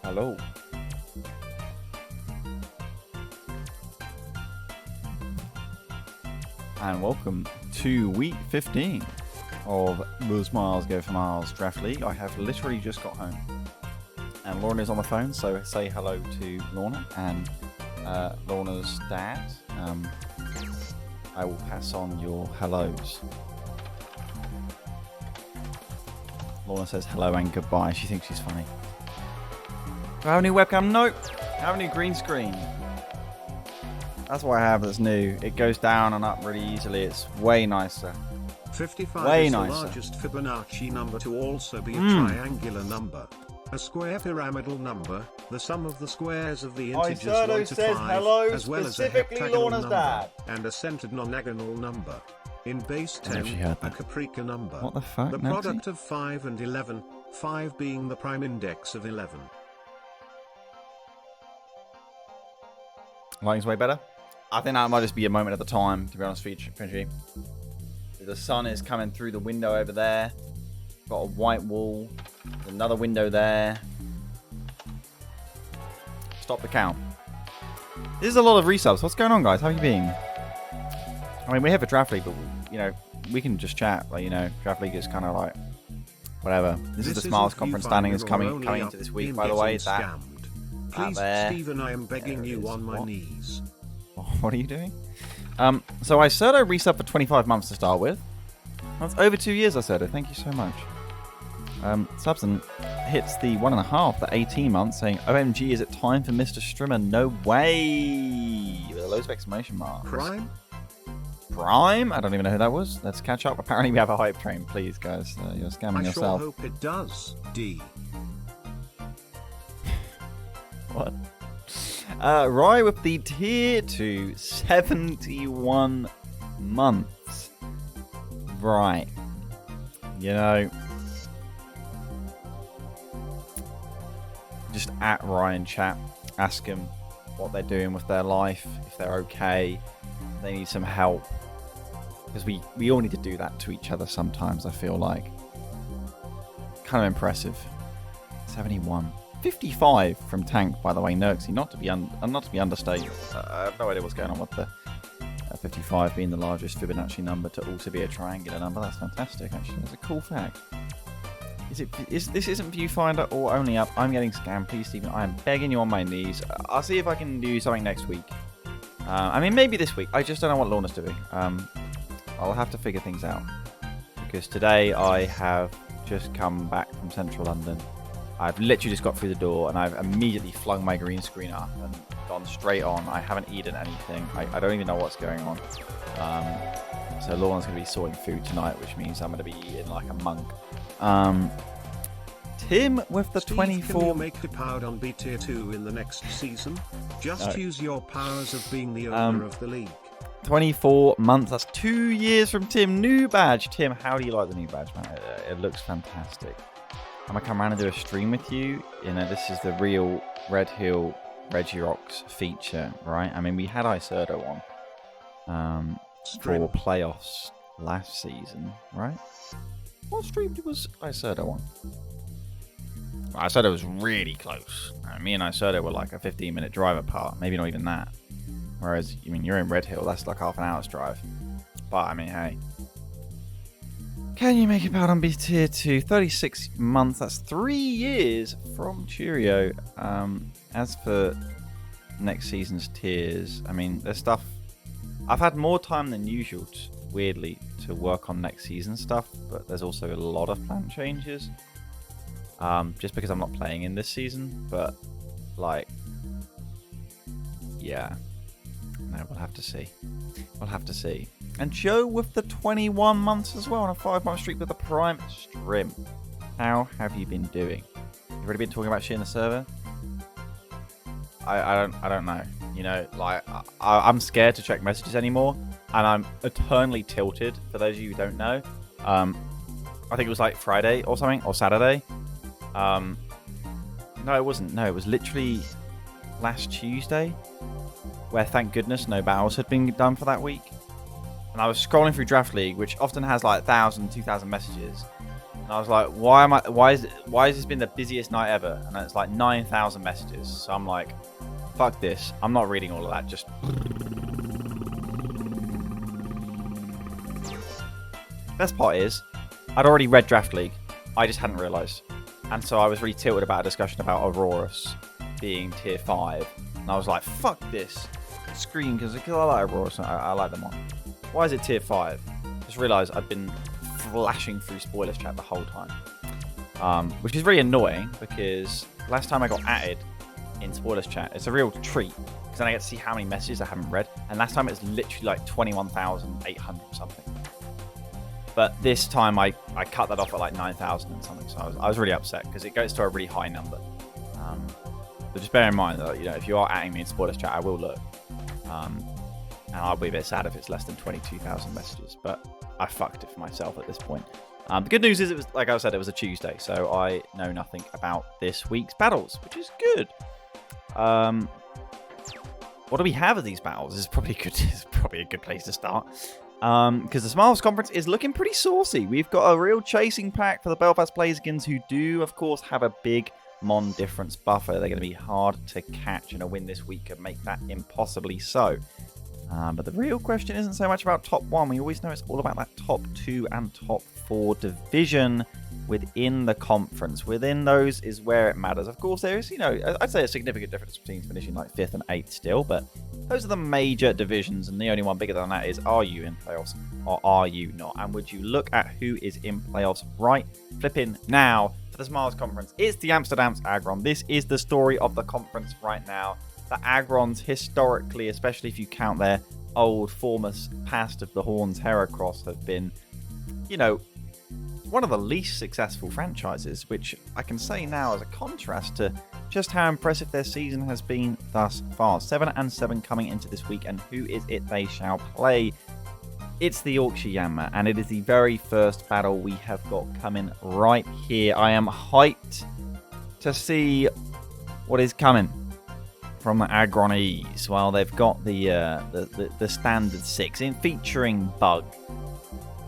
Hello. And welcome to week 15 of the Smiles Go for Miles Draft League. I have literally just got home. And Lorna is on the phone, so say hello to Lorna and Lorna's dad. I will pass on your hellos. Lorna says hello and goodbye. She thinks she's funny. Do I have a new webcam? Nope. I have a new green screen. That's what I have that's new. It goes down and up really easily. It's way nicer. 55 way is nicer. The largest Fibonacci number to also be a triangular number. A square pyramidal number, the sum of the squares of the integers 1 to 5, hello, as well as a specifically heptagonal Lorna's number, dad. and a centered nonagonal number. In base 10, a caprica number. What the fuck, The Nancy? product of 5 and 11, 5 being the prime index of 11. Lighting's way better. I think that might just be a moment at the time, to be honest with you. The sun is coming through the window over there. Got a white wall. There's another window there. Stop the count. This is a lot of resubs. What's going on, guys? How have you been? I mean, we're here for Draft League, but, you know, we can just chat. Like, you know, Draft League is kind of like, whatever. This is the Smiles Conference standings coming into this week, by the way. That Please, there. Stephen, I am begging you on my knees. What are you doing? So Iserto resub for 25 months to start with. That's over 2 years, Iserto. Thank you so much. Subson hits the 1.5 for 18 months, saying, OMG, is it time for Mr. Strimmer? No way! With a loads of exclamation marks. Prime? Prime? I don't even know who that was. Let's catch up. Apparently we have a hype train. Please, guys. You're scamming yourself. I sure hope it does, D. What? Rye with the tier 2, 71 months. Right. You know, just at Ryan chat, ask them what they're doing with their life, if they're okay, if they need some help. Because we all need to do that to each other sometimes, I feel like. Kind of impressive. 71. 55 from Tank, by the way, Nerksy, not to be understated. I have no idea what's going on with the 55 being the largest Fibonacci number to also be a triangular number. That's fantastic, actually. That's a cool fact. This isn't Viewfinder or Only Up. I'm getting scammed. Please, Stephen, I am begging you on my knees. I'll see if I can do something next week. I mean, maybe this week. I just don't know what Lorna's doing. I'll have to figure things out. Because today I have just come back from central London. I've literally just got through the door and I've immediately flung my green screen up and gone straight on. I haven't eaten anything. I don't even know what's going on. So Lorna's going to be sorting food tonight, which means I'm going to be eating like a monk. Tim with the Steve, 24... Can you make the powered on B tier 2 in the next season? Just use your powers of being the owner of the league. 24 months. That's 2 years from Tim. New badge. Tim, how do you like the new badge, man? It looks fantastic. I'm going to come around and do a stream with you. You know, this is the real Red Hill Regirock's feature, right? I mean, we had Iserto on for playoffs last season, right? What stream was Iserto on? Well, Iserto was really close. Me and Iserto were like a 15-minute drive apart. Maybe not even that. Whereas, I mean, you're in Red Hill. That's like half an hour's drive. But, I mean, hey. Can you make it out on B tier 2? 36 months. That's 3 years from Cheerio. As for next season's tiers, I mean, there's stuff. I've had more time than usual, weirdly, to work on next season's stuff. But there's also a lot of plan changes. Just because I'm not playing in this season. But, like, yeah. No, we'll have to see. We'll have to see. And Joe with the 21 months as well on a 5-month streak with a prime Strimm. How have you been doing? You've already been talking about shit in the server? I don't know. You know, like I'm scared to check messages anymore, and I'm eternally tilted. For those of you who don't know, I think it was like Friday or something, or Saturday. No, it wasn't. No, it was literally last Tuesday, where thank goodness no battles had been done for that week. And I was scrolling through Draft League, which often has like 1,000, 2,000 messages. And I was like, why has this been the busiest night ever? And it's like 9,000 messages. So I'm like, fuck this. I'm not reading all of that. Just best part is, I'd already read Draft League. I just hadn't realised. And so I was really tilted about a discussion about Aurorus being tier 5. And I was like, fuck this. Scream, because I like Aurorus. I like them all. Why is it tier 5? Just realised I'd been flashing through spoilers chat the whole time. Which is really annoying, because last time I got added in spoilers chat, it's a real treat. Because then I get to see how many messages I haven't read. And last time it was literally like 21,800 something. But this time I cut that off at like 9,000 and something, so I was really upset because it goes to a really high number. But just bear in mind that, you know, if you are adding me in spoilers chat, I will look. And I'll be a bit sad if it's less than 22,000 messages. But I fucked it for myself at this point. The good news is, it was, like I said, it was a Tuesday, so I know nothing about this week's battles, which is good. What do we have of these battles? This is probably good. This is probably a good place to start. Because the Smiles Conference is looking pretty saucy. We've got a real chasing pack for the Belfast Blazikens, who do, of course, have a big Mon difference buffer. They're going to be hard to catch, and a win this week could make that impossibly so. But the real question isn't so much about top 1. We always know it's all about that top 2 and top 4 division within the conference. Within those is where it matters. Of course, there is, you know, I'd say a significant difference between finishing like 5th and 8th still, but those are the major divisions, and the only one bigger than that is, are you in playoffs or are you not? And would you look at who is in playoffs right flipping now for the Smiles Conference? It's the Amsterdam's Aggron. This is the story of the conference right now. The Aggrons, historically, especially if you count their old former past of the Horns Heracross, have been, you know, one of the least successful franchises, which I can say now as a contrast to just how impressive their season has been thus far. 7-7 coming into this week, and who is it they shall play? It's the Yorkshire Yanma, and it is the very first battle we have got coming right here. I am hyped to see what is coming from the Aggronese. Well, they've got the standard 6 in featuring Bug.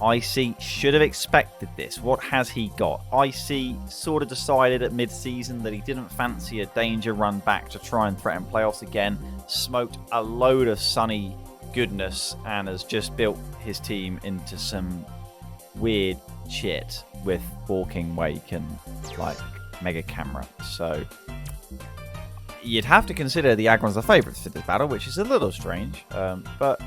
Icy should have expected this. What has he got? Icy sort of decided at mid-season that he didn't fancy a danger run back to try and threaten playoffs again. Smoked a load of sunny goodness and has just built his team into some weird shit with Walking Wake and like Mega Camera. So you'd have to consider the Aggrons the favourites for this battle, which is a little strange, but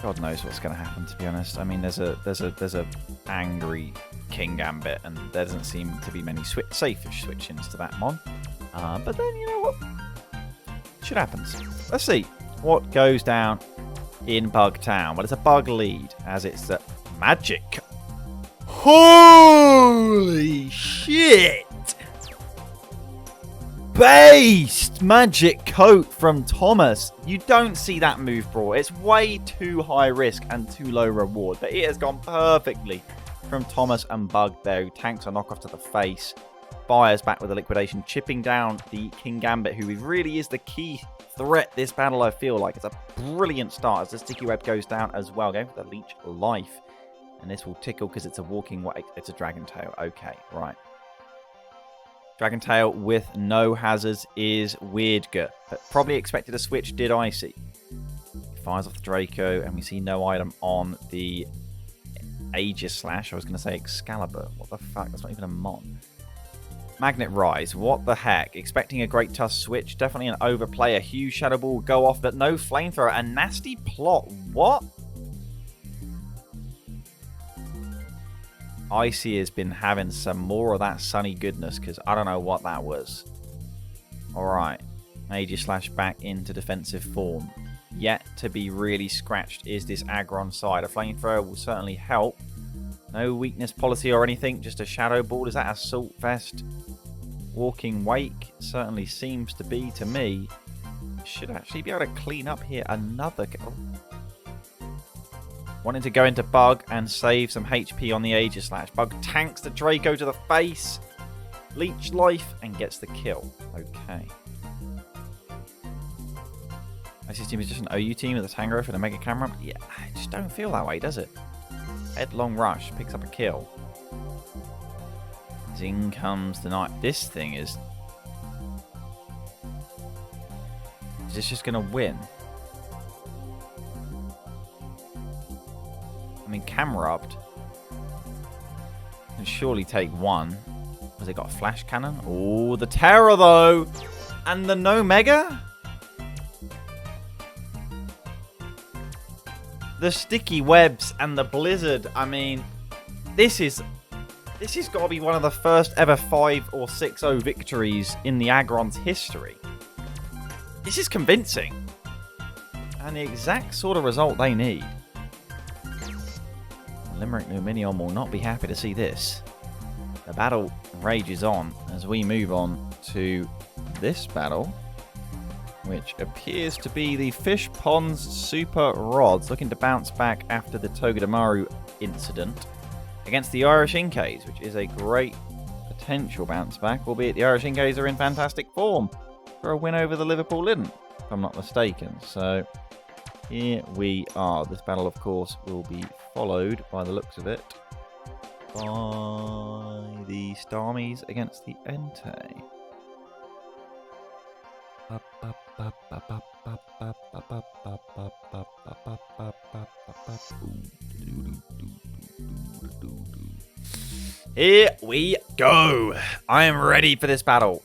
God knows what's going to happen, to be honest. I mean, there's a angry King Gambit, and there doesn't seem to be many safe-ish switch-ins to that mon. But then, you know what? Shit happens. Let's see what goes down in Bug Town. Well, it's a Bug lead, as it's the Magic. Holy shit! Based Magic Coat from Thomas. You don't see that move, bro. It's way too high risk and too low reward, but it has gone perfectly from Thomas and Bug there, who tanks a knockoff to the face. Fires back with a liquidation, chipping down the King Gambit, who really is the key threat this battle, I feel like. It's a brilliant start as the Sticky Web goes down as well, going for the Leech Life. And this will tickle because it's a walking... It's a Dragon Tail. Okay, right. Dragon Tail with no hazards is weird, but probably expected a switch, did Icy. He fires off the Draco, and we see no item on the Aegis Slash. I was going to say Excalibur. What the fuck? That's not even a mon. Magnet Rise. What the heck? Expecting a Great Tusk switch. Definitely an overplay. A huge Shadow Ball go off, but no Flamethrower. A nasty plot. What? Icy has been having some more of that sunny goodness, because I don't know what that was. Alright. Aegis Slash back into defensive form. Yet to be really scratched is this Aggron side. A Flamethrower will certainly help. No weakness policy or anything, just a Shadow Ball. Is that Assault Vest? Walking Wake certainly seems to be to me. Should actually be able to clean up here another... Oh. Wanting to go into Bug and save some HP on the Aegis Slash. Bug tanks the Draco to the face. Leech Life and gets the kill. Okay. Icy's team is just an OU team with a Tangrowth and a Mega Camera. Yeah, I just don't feel that way, does it? Headlong rush. Picks up a kill. In comes the knight. This thing is... Is this just going to win? I mean, Camerupt can surely take one. Has it got a flash cannon? Oh, the terror though! And the no mega? The sticky webs and the blizzard. I mean, this has got to be one of the first ever 5 or 6-0 victories in the Aggron's history. This is convincing. And the exact sort of result they need. Limerick Lumineon will not be happy to see this. The battle rages on as we move on to this battle, which appears to be the Fish Ponds SuperRods looking to bounce back after the Togedemaru incident against the Irish Inkays, which is a great potential bounce back, albeit the Irish Inkays are in fantastic form for a win over the Liverpool Litten, if I'm not mistaken. So here we are. This battle, of course, will be followed, by the looks of it, by the Starmies against the Entei. Here we go. I am ready for this battle.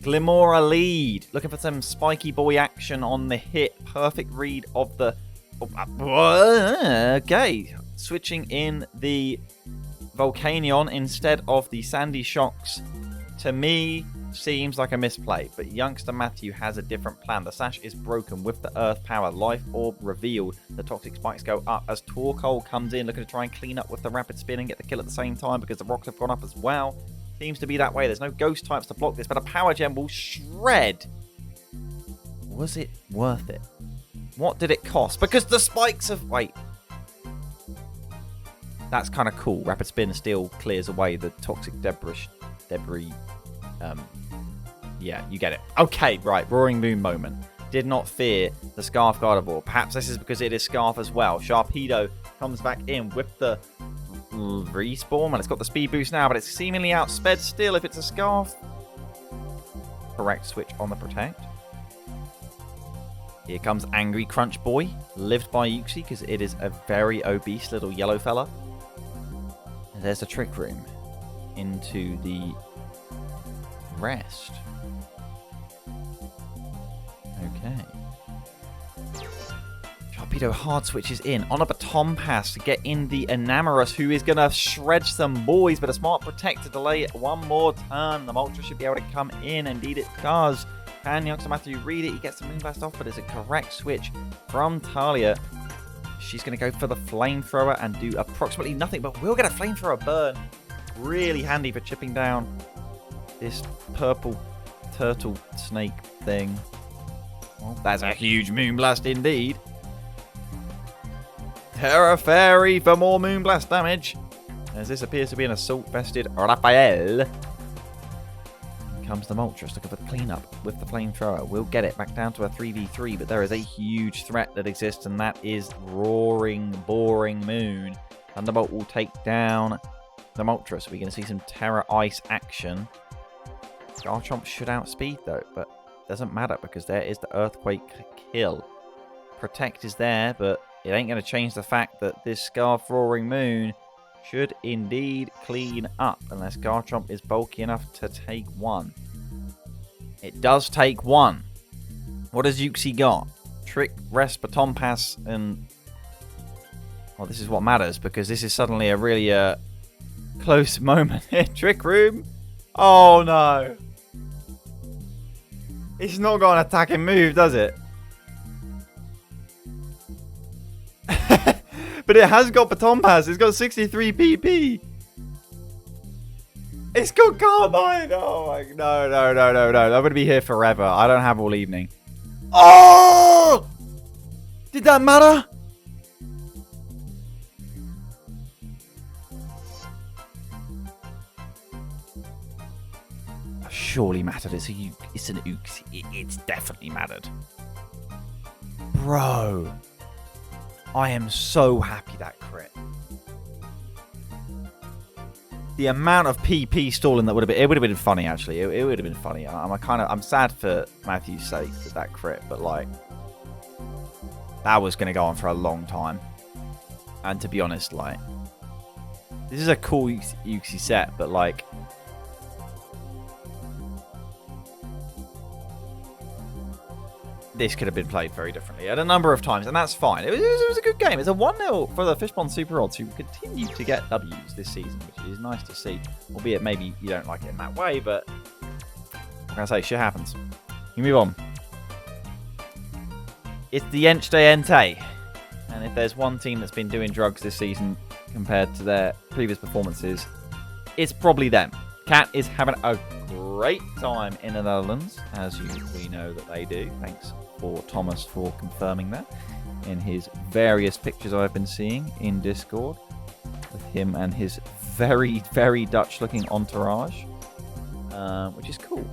Glimora lead. Looking for some spiky boy action on the hit. Perfect read of the... Okay. Switching in the Volcanion instead of the Sandy Shocks. To me, seems like a misplay. But youngster Matthew has a different plan. The sash is broken with the Earth Power. Life Orb revealed. The Toxic Spikes go up as Torkoal comes in, looking to try and clean up with the Rapid Spin and get the kill at the same time because the rocks have gone up as well. Seems to be that way. There's no ghost types to block this, but a Power Gem will shred. Was it worth it? What did it cost? Because the spikes have... Wait. That's kind of cool. Rapid Spin still clears away the toxic debris. Yeah, you get it. Okay, right. Roaring Moon moment. Did not fear the Scarf Gardevoir. Perhaps this is because it is Scarf as well. Sharpedo comes back in with the respawn. Well, it's got the speed boost now, but it's seemingly outsped still if it's a Scarf. Correct switch on the Protect. Here comes Angry Crunch Boy, lived by Uxie because it is a very obese little yellow fella. And there's the Trick Room into the rest. Okay. Sharpedo hard switches in on a Baton Pass to get in the Enamorous, who is going to shred some boys, but a Smart Protect to delay it one more turn. The Moltres should be able to come in. Indeed it does. Can youngster Matthew read it? He gets the Moonblast off, but it's a correct switch from Talia. She's going to go for the Flamethrower and do approximately nothing, but we'll get a Flamethrower burn. Really handy for chipping down this purple turtle snake thing. Well, that's a huge Moonblast indeed. Terra Fairy for more Moonblast damage, as this appears to be an assault-vested Raphael. Comes the Moltres, looking for the cleanup with the Flamethrower. We'll get it back down to a 3v3, but there is a huge threat that exists, and that is Roaring Boring Moon. Thunderbolt will take down the Moltres. We're going to see some Terra Ice action. Garchomp should outspeed though, but doesn't matter because there is the Earthquake kill. Protect is there, but it ain't going to change the fact that this Scarf Roaring Moon should indeed clean up, unless Garchomp is bulky enough to take one. It does take one. What has Uxie got? Trick, Rest, Baton Pass, and... Well, this is what matters, because this is suddenly a really close moment here. Trick Room? Oh, no. It's not got an attacking move, does it? But it has got Baton Pass. It's got 63 PP. It's got Carbine. Oh, my... No. I'm going to be here forever. I don't have all evening. Oh! Did that matter? Surely mattered. It's an Uxie. It's definitely mattered. Bro. I am so happy that crit. The amount of PP stalling that would have been, it would have been funny actually. It would have been funny. I'm sad for Matthew's sake with that crit, but like that was going to go on for a long time. And to be honest, like this is a cool Uxie set, but like this could have been played very differently at a number of times, and that's fine. It was a good game. It's a 1-0 for the Fishbond SuperRods, who continue to get W's this season, which is nice to see. Albeit maybe you don't like it in that way, but what can I say? Shit happens. You move on. It's the Vs Entei, and if there's one team that's been doing drugs this season compared to their previous performances, it's probably them. Cat is having a great time in the Netherlands, as we know that they do. Thanks for Thomas for confirming that in his various pictures I've been seeing in Discord with him and his very, very Dutch-looking entourage, which is cool.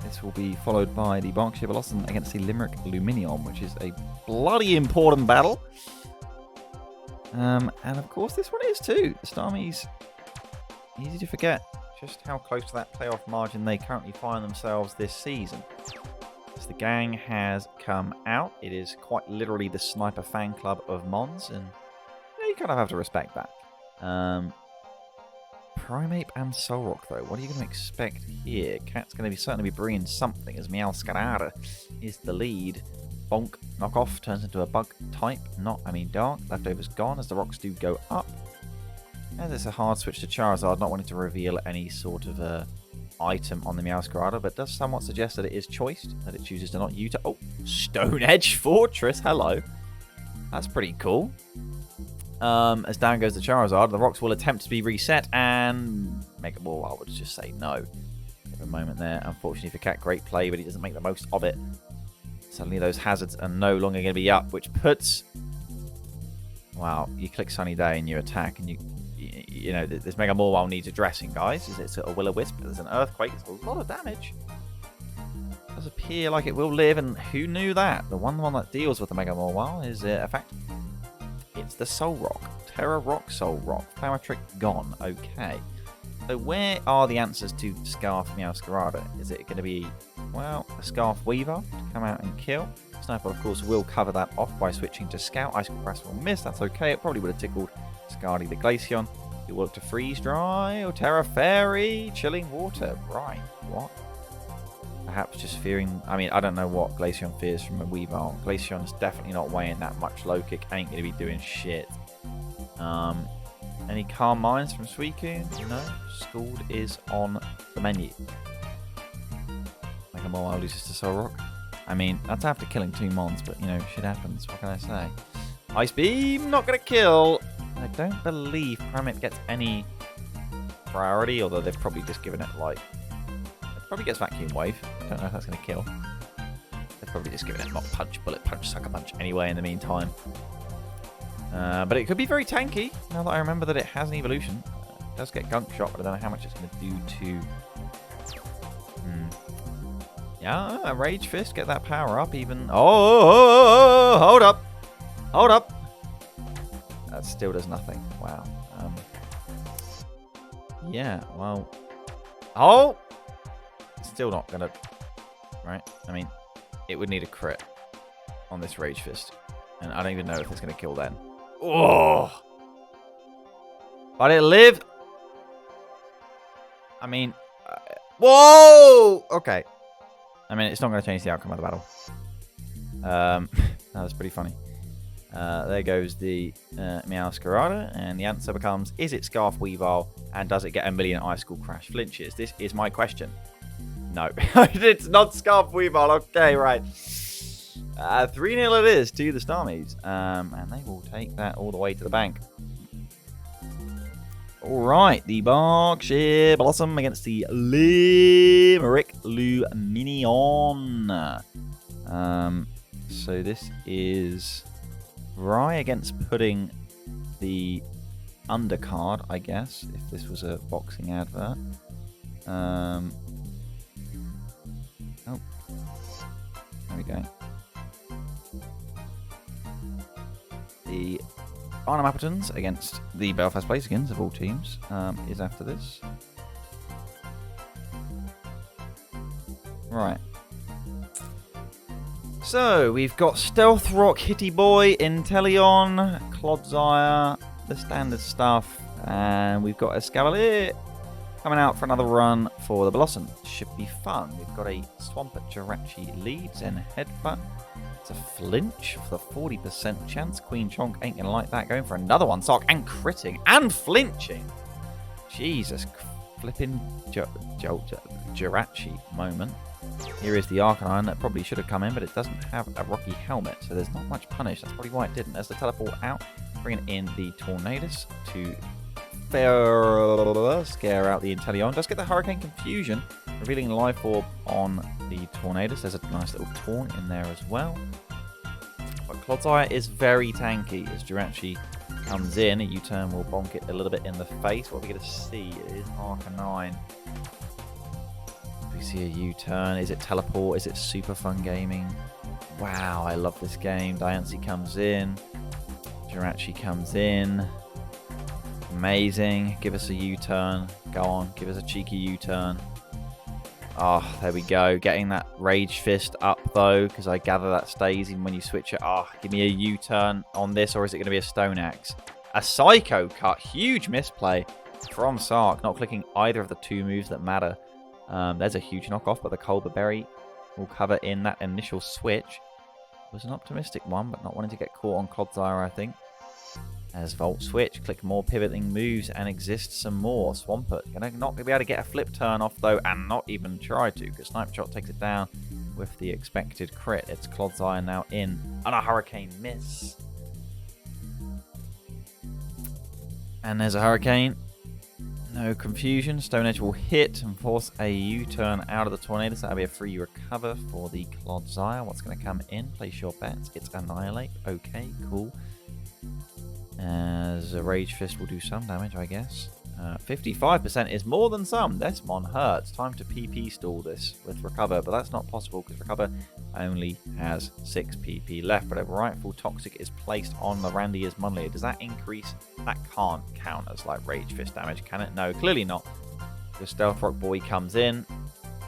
This will be followed by the Berkshire Bellossom against the Limerick Lumineon, which is a bloody important battle. And of course this one is too. The Starmies, easy to forget just how close to that playoff margin they currently find themselves this season. As the gang has come out, it is quite literally the sniper fan club of Mons, and you kind of have to respect that. Primeape and Solrock though, what are you going to expect here? Cat's going to certainly be bringing something as Meowscarada is the lead. Bonk, knockoff, turns into a bug type, dark. Leftovers gone as the rocks do go up. And it's a hard switch to Charizard, not wanting to reveal any sort of item on the Meowscarada, but does somewhat suggest that it is choiced, that it chooses to not use it. Oh, Stone Edge Fortress, hello. That's pretty cool. As down goes the Charizard, the rocks will attempt to be reset, and Mega Ball, I would just say no. Give a moment there. Unfortunately for Cat, great play, but he doesn't make the most of it. Suddenly those hazards are no longer going to be up, which puts... Wow, you click Sunny Day and you attack, and you know, this Mega Mawile needs addressing, guys. It's a Will-O-Wisp, there's an Earthquake, it's a lot of damage. It does appear like it will live, and who knew that? The one that deals with the Mega Mawile is, in fact, it's the Solrock. Terra Rock, Solrock. Power Trick gone. Okay. So where are the answers to Scarf Meowscarada? Is it going to be, well, a Scarf Weaver to come out and kill? Sniper, of course, will cover that off by switching to Scout. Ice Press will miss. That's okay. It probably would have tickled Scardy the Glaceon. It will look to Freeze Dry or Terra Fairy. Chilling Water. Right. What? Perhaps just fearing... I mean, I don't know what Glaceon fears from a Weavile. Glaceon's definitely not weighing that much. Low Kick ain't going to be doing shit. Any Calm Minds from Suicune? No. Scald is on the menu. Mega Mawile loses to Solrock. I mean, that's after killing 2 Mons, but, you know, shit happens. What can I say? Ice Beam, not going to kill. I don't believe Primeape gets any priority, although they've probably just given it, like... It probably gets Vacuum Wave. I don't know if that's going to kill. They've probably just given it Mach Punch, Bullet Punch, Sucker Punch anyway in the meantime. But it could be very tanky, now that I remember that it has an evolution. It does get Gunk Shot, but I don't know how much it's going to do to... Yeah, Rage Fist, get that power up even... Oh, hold up! Hold up! That still does nothing. Wow. Yeah, well... Oh! Still not going to... Right? I mean, it would need a crit on this Rage Fist. And I don't even know if it's going to kill then. Oh! But it lived! I mean... whoa! Okay. I mean, it's not going to change the outcome of the battle. That's pretty funny. There goes the Meowscarada, and the answer becomes, is it Scarf Weavile, and does it get a million Ice School Crash flinches? This is my question. No, it's not Scarf Weavile. Okay, right. 3-0 it is to the Starmies, and they will take that all the way to the bank. Alright, the Berkshire Bellossom against the Limerick Lumineon. So this is Rye against Pudding, the undercard, I guess, if this was a boxing advert. Oh, there we go. the Arnhem Appletuns against the Belfast Blazikens of all teams is after this. Right. So, we've got Stealth Rock, Hitty Boy, Inteleon, Clodsire, the standard stuff, and we've got a Escavalier coming out for another run for the Bellossom. Should be fun. We've got a Swampert Jirachi leads and Headbutt. It's a flinch for the 40% chance. Queen Chonk ain't gonna like that. Going for another one. Sark and critting and flinching. Jesus flipping Jirachi moment. Here is the Arcanine that probably should have come in, but it doesn't have a Rocky helmet, so there's not much punish. That's probably why it didn't. There's the teleport out, bringing in the Tornadus to scare out the Inteleon. Does get the Hurricane Confusion, revealing Life Orb on the Tornadus. There's a nice little Taunt in there as well. But Clodsire is very tanky as Jirachi comes in. A U-turn will bonk it a little bit in the face. What we're going to see is Arcanine. We see a U-turn. Is it teleport? Is it super fun gaming? Wow, I love this game. Diancie comes in. Jirachi comes in. Amazing. Give us a U-turn. Go on. Give us a cheeky U-turn. Oh, there we go. Getting that Rage Fist up, though, because I gather that stays even when you switch it. Oh, give me a U-turn on this, or is it going to be a Stone Axe? A Psycho Cut. Huge misplay from Sark. Not clicking either of the two moves that matter. There's a huge knockoff, but the Colbur Berry will cover in that initial switch. It was an optimistic one, but not wanting to get caught on Clodsire, I think. As Volt Switch, click more pivoting moves and exist some more. Swampert not going to be able to get a flip turn off, though, and not even try to, because Snipe Shot takes it down with the expected crit. It's Clodsire now in, and a Hurricane miss. And there's a Hurricane. No confusion. Stone Edge will hit and force a U-turn out of the Tornadus. That'll be a free recover for the Clodsire. What's going to come in? Place your bets. It's Annihilate. Okay, cool. As a Rage Fist will do some damage, I guess. 55% is more than some. Desmon hurts. Time to PP stall this with Recover, but that's not possible because Recover only has 6 PP left. But a Rightful Toxic is placed on the Randy's Munley. Does that increase? That can't count as like Rage Fist damage, can it? No, clearly not. The Stealth Rock Boy comes in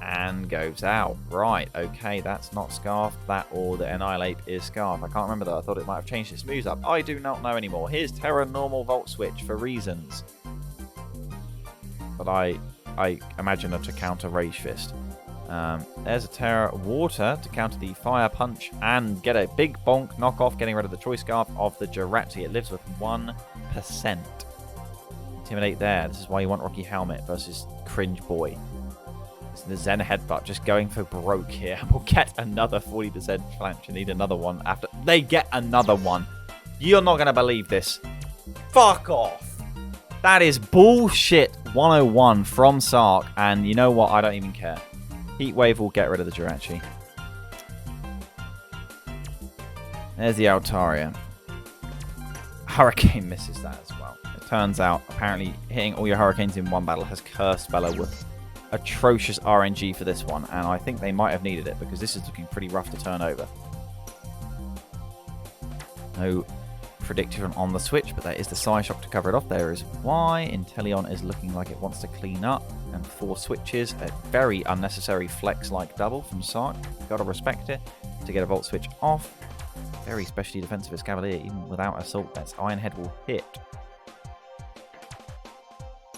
and goes out. Right, okay, that's not Scarf. That or the Annihilate is Scarf. I can't remember though. I thought it might have changed its moves up. I do not know anymore. Here's Terra Normal Volt Switch for reasons. But I imagine her to counter Rage Fist. There's a Terra Water to counter the Fire Punch and get a big bonk knockoff, getting rid of the Choice Scarf of the Jirachi. It lives with 1%. Intimidate there. This is why you want Rocky Helmet versus Cringe Boy. The Zen Headbutt just going for broke here. We'll get another 40% flanch and need another one after they get another one. You're not going to believe this. Fuck off. That is bullshit 101 from Sark. And you know what? I don't even care. Heat Wave will get rid of the Jirachi. There's the Altaria. Hurricane misses that as well. It turns out apparently hitting all your Hurricanes in one battle has cursed Bella with atrocious RNG for this one, and I think they might have needed it because this is looking pretty rough to turn over. No Predictor on the switch, but there is the Psyshock to cover it off. There is why Inteleon is looking like it wants to clean up, and 4 switches, a very unnecessary flex-like double from Sark. Gotta respect it to get a Volt Switch off. Very specially defensive Escavalier, even without Assault Vest. Iron Head will hit.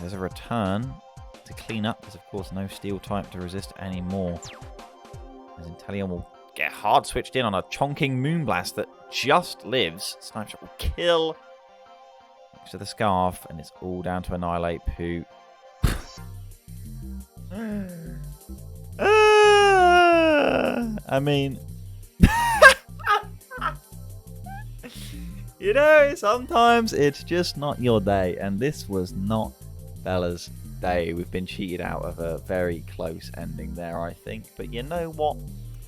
There's a return to clean up. There's of course no Steel type to resist anymore. As Inteleon will get hard switched in on a chonking Moonblast that just lives. Snipe Shot will kill next to the Scarf, and it's all down to Annihilate, who I mean you know, sometimes it's just not your day, and this was not Bella's day. We've been cheated out of a very close ending there, I think. But you know what?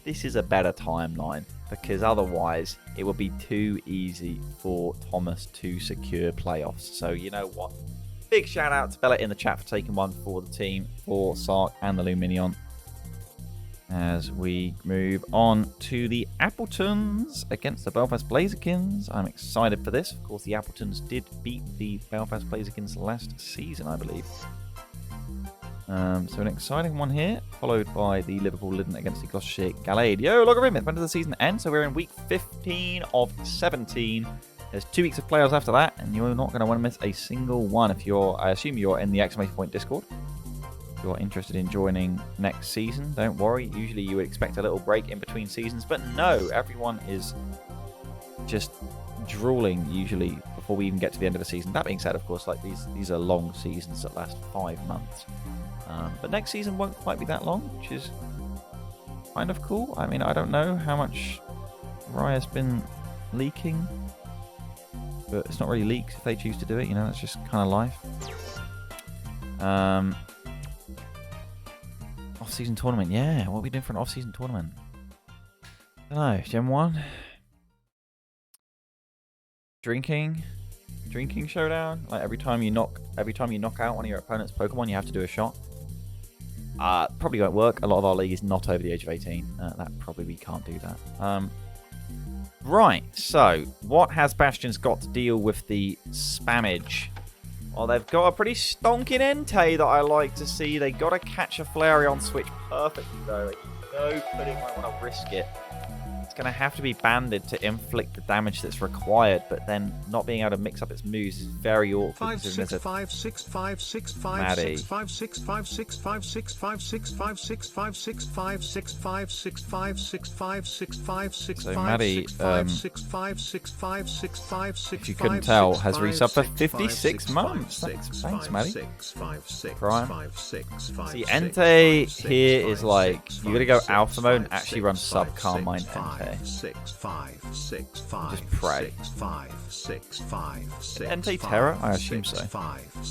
This is a better timeline, because otherwise it would be too easy for Thomas to secure playoffs. So you know what? Big shout out to Bella in the chat for taking one for the team, for Sark and the Lumineon. as we move on to the Appletuns against the Belfast Blazikens. I'm excited for this. Of course, the Appletuns did beat the Belfast Blazikens last season, I believe. So an exciting one here, followed by the Liverpool Litten against the Gloucestershire Gallade. Yo, logarithmic, when does the season end? So we're in week 15 of 17. There's 2 weeks of playoffs after that, and you're not going to want to miss a single one if you're, I assume you're in the exclamation point Discord. If you're interested in joining next season, don't worry. Usually you would expect a little break in between seasons, but no, everyone is just drooling usually before we even get to the end of a season. That being said, of course, like these are long seasons that last 5 months. But next season won't quite be that long, which is kind of cool. I mean, I don't know how much Raya's been leaking, but it's not really leaks if they choose to do it, you know, that's just kind of life. Off-season tournament, yeah, what are we doing for an off-season tournament? I don't know, Gen 1? Drinking showdown? Like every time you knock out one of your opponent's Pokemon, you have to do a shot. Probably won't work. A lot of our league is not over the age of 18. That probably we can't do that. Right, so what has Bastion's got to deal with the spammage? Well, they've got a pretty stonking Entei that I like to see. They got to catch a Flareon switch perfectly, though. Like, no pudding might want to risk it. It's going to have to be banded to inflict the damage that's required, but then not being able to mix up its moves is very awkward. 5 6 5 6 5 6 5 6 5 6 5 6 5 6 5 6 5 6 5 6 5 6 5 6 5 6 5 6 5 6 5 6 5 6 5 6 5 6 5 6. If you couldn't tell, has resubbed for 56 months. Thanks, Maddie. See, Entei here is like you gotta go alpha mode and actually run sub Carmine Entei. 6 5 6 5 just pray. 5 6 5 6 Entei Terra? I assume so.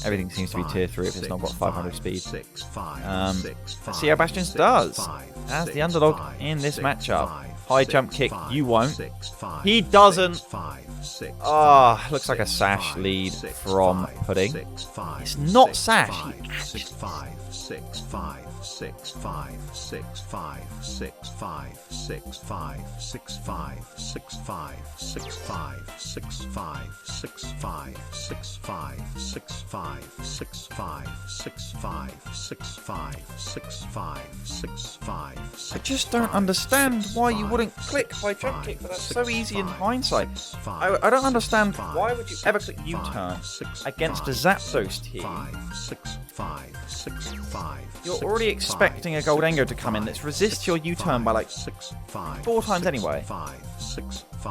Everything seems to be tier 3 if it's not got 500 speed. Let's see how Bastions does. As the underdog in this matchup. High jump kick, you won't. He doesn't. Ah, looks like a Sash lead from Pudding. It's not Sash. He 6 5 6 5 6 5 6 5 6 5 6 5 6 5 6 5 6 5 6 5 6 5 6 5 6 5 6 5 6 5 6 5 6 5. I just don't understand why you wouldn't click high jump kick, but that's so easy in hindsight. I don't understand why would you ever click U-turn against a Zapdos team. You're already expecting a Goldengo to come in that's resist your U-turn by like 4 times anyway.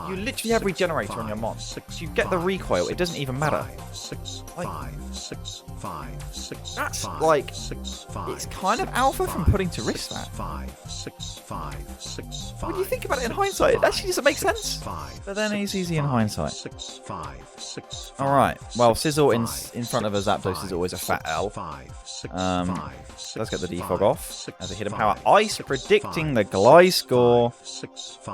You literally have Regenerator on your Mon. So you get the recoil, it doesn't even matter. Like, that's like, it's kind of alpha from putting to risk that. When you think about it in hindsight, it actually doesn't make sense. But then it's easy in hindsight. Alright, well, Sizzle in front of a Zapdos is always a fat L. Let's get the defog off as a hidden power ice, predicting the Gliscor,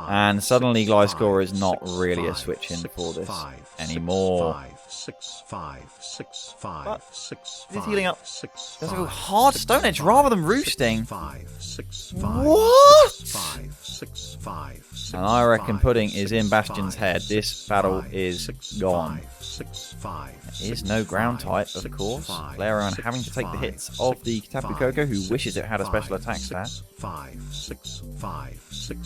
and suddenly Gliscor is not really a switch in for this anymore. But he's healing up. There's a hard Stone Edge rather than roosting. What? And I reckon Pudding is in Bastion's head. This battle is gone. There is no ground type, of course. Flareon having to take the hits of the Tapu Koko, who wishes it had a special attack stat.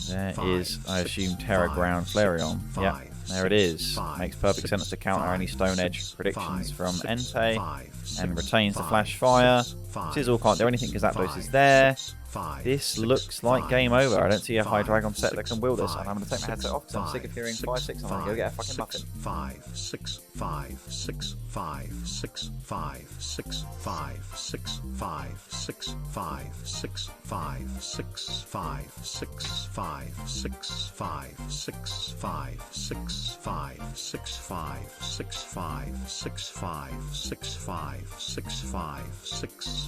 There is, I assume, Terra Ground Flareon. Yep, there it is. Makes perfect sense to counter any Stone Edge predictions from Entei, and retains the Flash Fire. Sizzle can't do anything because Zapdos is there. This looks like game over. I don't see a Hydreigon set that can wield this, and I'm going to take my headset off because I'm sick of hearing 5-6. I'm going to go get a fucking muffin. 5 6 5 6 5 6 5 6 5 6 5 6 5 6 5 6 5 6 5 6 5 6 5 6 5 6 5 6 5 6 5 6 5 6 5 6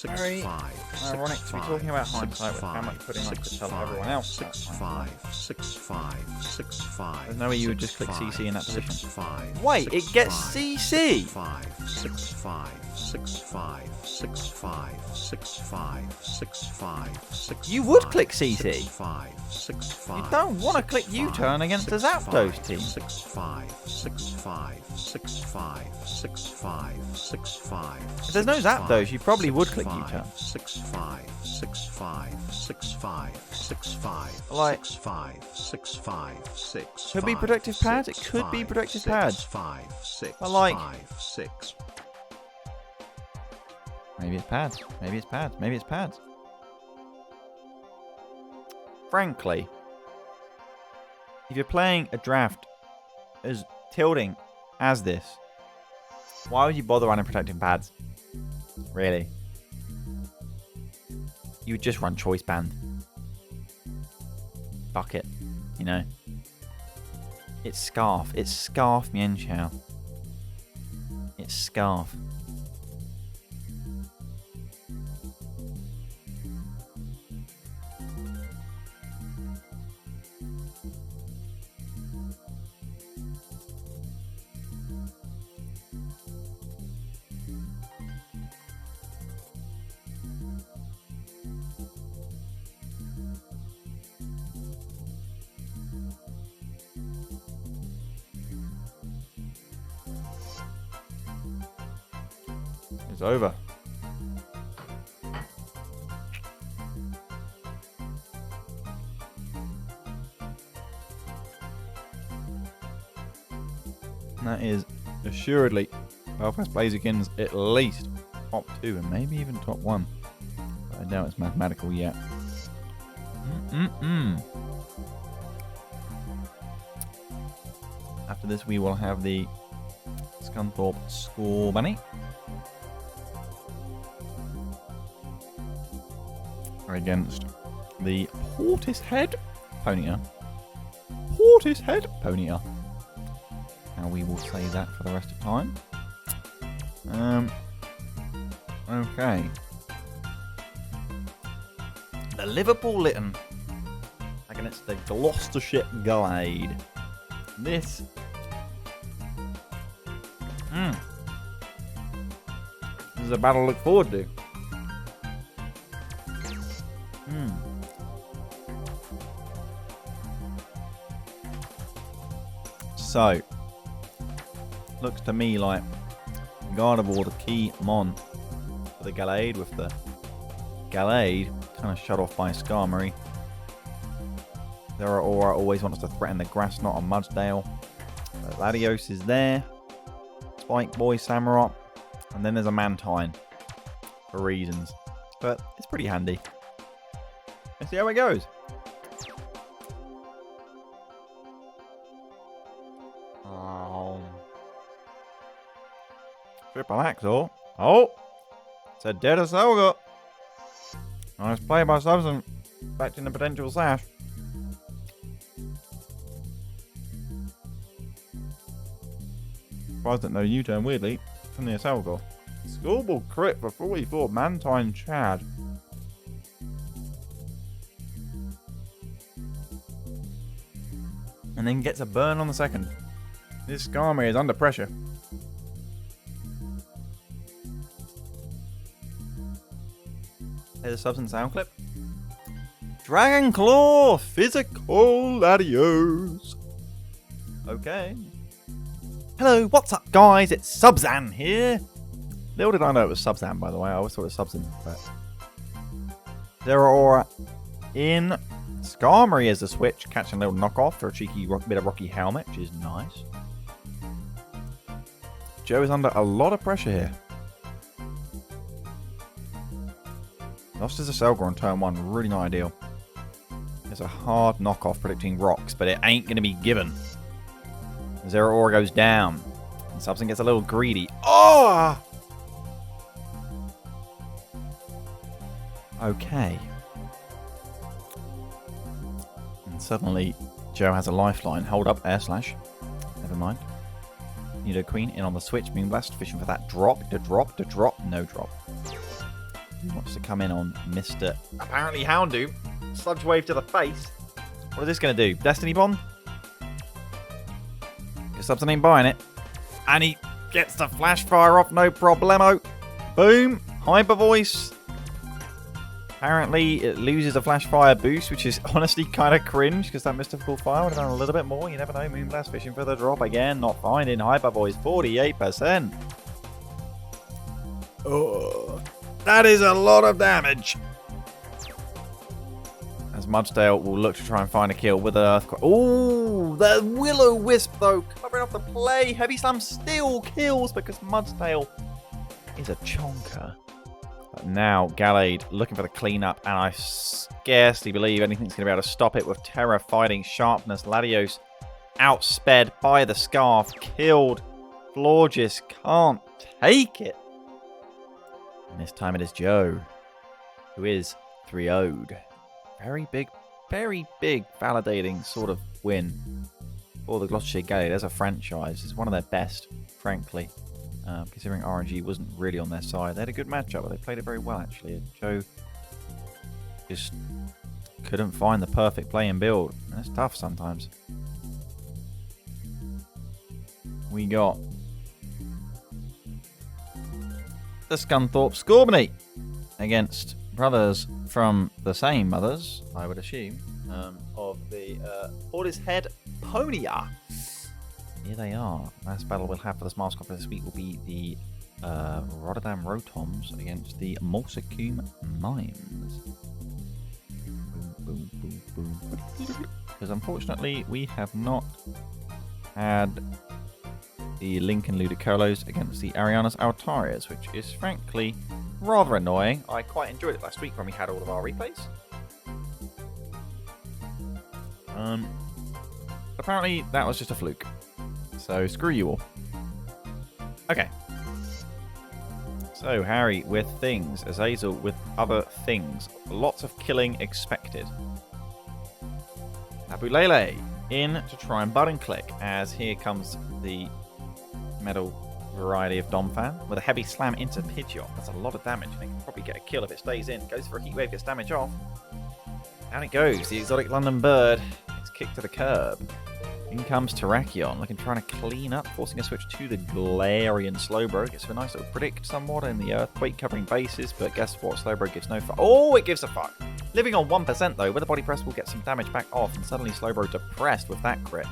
Very ironic to be talking about hindsight with how much pudding I could tell everyone else. There's no way you would just click CC in that position. Wait, it gets CC! You would click CC. You don't want to click U-turn against the Zapdos team. If there's no Zapdos, you probably would click U-turn. Like, could be protective pads. It could be protective pads. But like, maybe it's pads. Maybe it's pads. Maybe it's pads. Frankly, if you're playing a draft as tilting as this, why would you bother running protecting pads? Really? You would just run choice band. Fuck it. You know? It's Scarf. It's Scarf Mienshao. It's Scarf. It's over. And that is assuredly Bellossom Blazikens at least top 2 and maybe even top 1. But I doubt it's mathematical yet. After this we will have the Scunthorpe Scorbunny against the Portishead Ponyta. Portishead Ponyta. Now we will say that for the rest of time. Okay. The Liverpool Litten against the Gloucestershire Gallade. This. This is a battle to look forward to. So, looks to me like Gardevoir, the key mon for the Gallade, with the Gallade kind of shut off by Skarmory. Aura always wants to threaten the grass, not a Mudsdale. Latios is there. Spike Boy, Samurott. And then there's a Mantine for reasons. But it's pretty handy. Let's see how it goes. Triple Axel. Oh! It's a dead Aselga. Nice play by Subson. Back in the potential slash. Surprised that no U-turn, weirdly, from the Aselga. Schoolball crit for 44. Mantine Chad. And then gets a burn on the second. This Skarmory is under pressure. There's a Substance sound clip. Dragon Claw! Physical Latios! Okay. Hello, what's up guys? It's Subzan here. Little did I know it was Subzan, by the way. I always thought it was Subzan, but Zeraora in Skarmory is the switch, catching a little knockoff for a cheeky bit of Rocky Helmet, which is nice. Joe is under a lot of pressure here. Lost his Acelgor on turn 1, really not ideal. It's a hard knockoff predicting rocks, but it ain't going to be given. Zeraora goes down. And Subson gets a little greedy. Oh! Okay. And suddenly, Joe has a lifeline. Hold up, air slash. Never mind. Nidoqueen in on the switch. Moonblast fishing for that drop. The drop. No drop. He wants to come in on Mr. apparently Houndoom. Sludge Wave to the face. What is this going to do? Destiny Bond? Guess Subson ain't buying it. And he gets the Flash Fire off, no problemo. Boom. Hyper Voice. Apparently it loses a Flash Fire boost, which is honestly kind of cringe because that Mystical Fire would have done a little bit more. You never know. Moonblast fishing for the drop again. Not finding Hyper Voice. 48%. Oh, that is a lot of damage. As Mudsdale will look to try and find a kill with an Earthquake. Oh, the Will-O-Wisp though covering off the play. Heavy Slam still kills because Mudsdale is a chonker. But now Gallade looking for the cleanup, and I scarcely believe anything's going to be able to stop it with Terra fighting Sharpness. Latios outsped by the Scarf, killed. Florges can't take it. And this time it is Joe, who is 3-0'd. Very big validating sort of win for the Gloucestershire Gallade as a franchise. It's one of their best, frankly. Considering RNG wasn't really on their side. They had a good matchup, but they played it very well, actually. And Joe just couldn't find the perfect play and build. And it's tough sometimes. We got the Scunthorpe Scorbunny against brothers from the same mothers, I would assume, of the Portishead Ponyta. Here they are. Last battle we'll have for the Smiles Conference this week will be the Rotterdam Rotoms against the Morsecoombe Mimes. Boom, boom, boom, boom. Because unfortunately we have not had the Lincoln Ludicolos against the Arianas Altarias, which is frankly rather annoying. I quite enjoyed it last week when we had all of our replays. Apparently that was just a fluke. So screw you all. Okay. So Harry with things, Azazel with other things. Lots of killing expected. Abulele in to try and button click, as here comes the metal variety of Domfan with a heavy slam into Pidgeot. That's a lot of damage, and it can probably get a kill if it stays in. Goes for a heat wave, gets damage off. Down it goes. The exotic London bird gets kicked to the curb. In comes Terrakion, looking trying to clean up, forcing a switch to the Galarian Slowbro. Gets a nice little predict somewhat in the Earthquake covering bases, but guess what? Slowbro gives no fuck. Oh, it gives a fuck. Living on 1% though, with a body press will get some damage back off, and suddenly Slowbro depressed with that crit.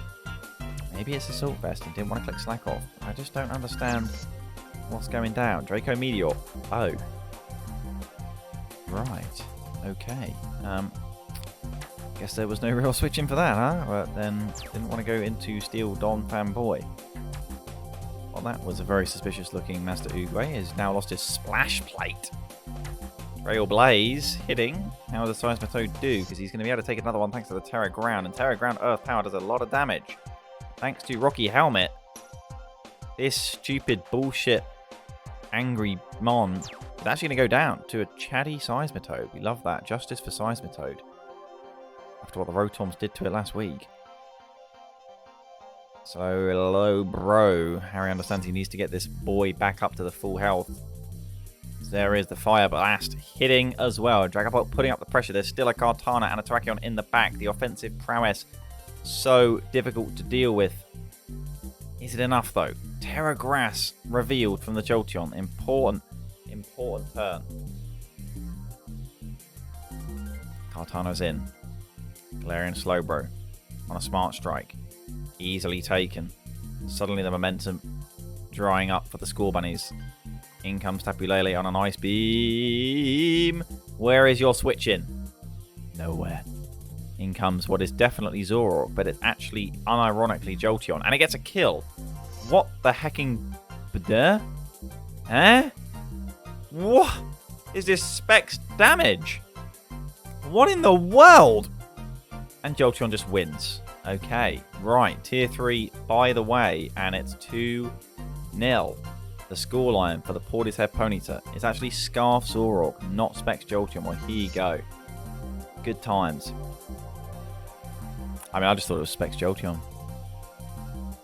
Maybe it's Assault Vest and didn't want to click Slack off. I just don't understand what's going down. Draco Meteor. Oh. Right. Okay. Guess there was no real switching for that, huh? But then didn't want to go into Steel Don Fanboy. Well, that was a very suspicious looking Master Oogway. Has now lost his Splash Plate. Rail Blaze hitting. How does the Seismitoad do? Because he's going to be able to take another one thanks to the Terra Ground. And Terra Ground Earth Power does a lot of damage. Thanks to Rocky Helmet. This stupid bullshit angry Mon is actually going to go down to a chatty Seismitoad. We love that. Justice for Seismitoad. After what the Rotoms did to it last week. So, hello, bro. Harry understands he needs to get this boy back up to the full health. There is the Fire Blast hitting as well. Dragapult putting up the pressure. There's still a Kartana and a Terrakion in the back. The offensive prowess so difficult to deal with. Is it enough, though? Terra Grass revealed from the Jolteon. Important turn. Kartana's in. Galarian Slowbro on a Smart Strike. Easily taken. Suddenly the momentum drying up for the Scorbunnies. In comes Tapu Lele on an Ice Beam. Where is your switch in? Nowhere. In comes what is definitely Zoroark, but it's actually unironically Jolteon. And it gets a kill. What the hecking... Eh? What is this Specs damage? What in the world? And Jolteon just wins. Okay, right. Tier 3, by the way, and it's 2-0. The scoreline for the Portishead Ponyta is actually Scarf Zoroark, not Specs Jolteon. Well, here you go. Good times. I mean, I just thought it was Specs Jolteon.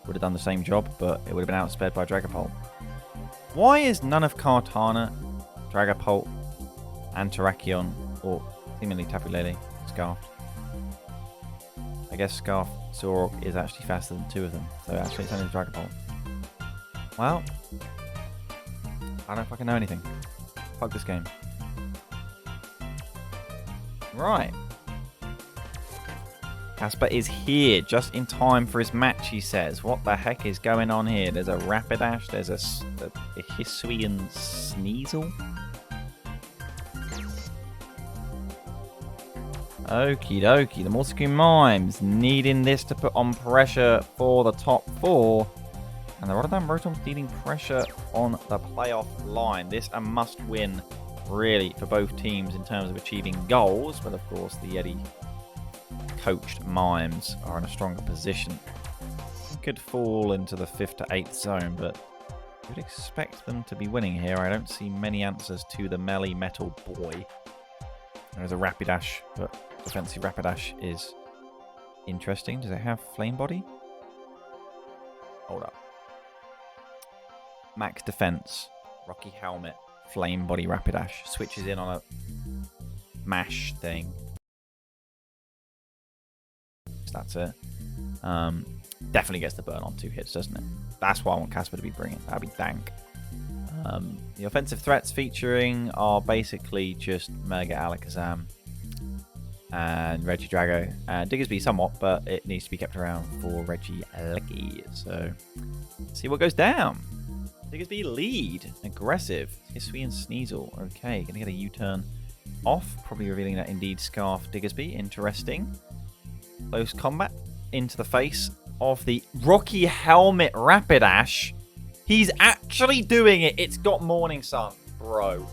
Would have done the same job, but it would have been outsped by Dragapult. Why is none of Kartana, Dragapult, and Terrakion, or seemingly Tapu Lele, Scarfed? I guess Scarf Zoroark is actually faster than 2 of them, so actually it's only the Dragapult. Well, I don't know if I can know anything. Fuck this game. Right. Casper is here just in time for his match, he says. What the heck is going on here? There's a Rapidash, there's a Hisuian Sneasel. Okie dokie, the Mimikyu Mimes needing this to put on pressure for the top 4. And the Rotoms needing pressure on the playoff line. This a must win, really, for both teams in terms of achieving goals. But of course, the Yeti coached Mimes are in a stronger position. Could fall into the 5th to 8th zone, but I would expect them to be winning here. I don't see many answers to the Melee Metal Boy. There's a Rapidash, but defensive Rapidash is interesting. Does it have Flame Body? Hold up. Max Defense, Rocky Helmet, Flame Body Rapidash. Switches in on a mash thing. That's it. Definitely gets the burn on 2 hits, doesn't it? That's what I want Casper to be bringing. That'd be dank. The offensive threats featuring are basically just Mega Alakazam and Regidrago and Diggersby somewhat, but it needs to be kept around for Regieleki. So, see what goes down. Diggersby lead. Aggressive. Hisuian Sneasel. Okay, gonna get a U-turn off. Probably revealing that indeed Scarf Diggersby. Interesting. Close combat into the face of the Rocky Helmet Rapidash. He's actually doing it. It's got Morning Sun, bro.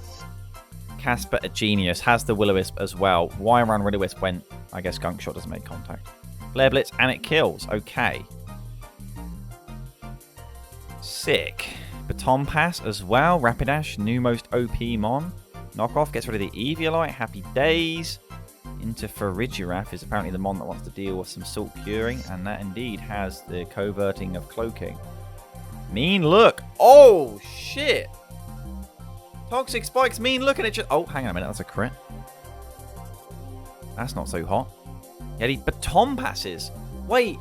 Casper, a genius, has the Will-O-Wisp as well. Why run Will-O-Wisp when, I guess, Gunk Shot doesn't make contact? Flare Blitz, and it kills. Okay. Sick. Baton Pass as well. Rapidash, new most OP Mon. Knockoff gets rid of the Eviolite. Happy days. Into Regirock is apparently the Mon that wants to deal with some Salt Curing, and that indeed has the Coverting of Cloaking. Mean look. Oh, shit. Toxic Spikes, mean look, and it just... Oh, hang on a minute. That's a crit. That's not so hot. Yeah, he Baton Passes. Wait.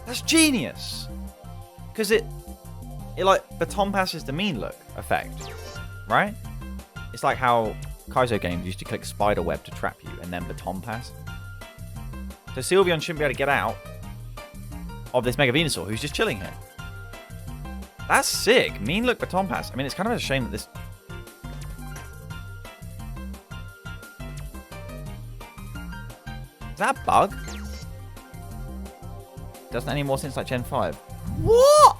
That's genius. Because it like Baton Passes the mean look effect. Right? It's like how Kaizo games used to click Spider Web to trap you and then Baton Pass. So Sylveon shouldn't be able to get out of this Mega Venusaur who's just chilling here. That's sick. Mean look Baton Pass. I mean, it's kind of a shame that this... Is that a bug? Doesn't anymore since like Gen 5. What?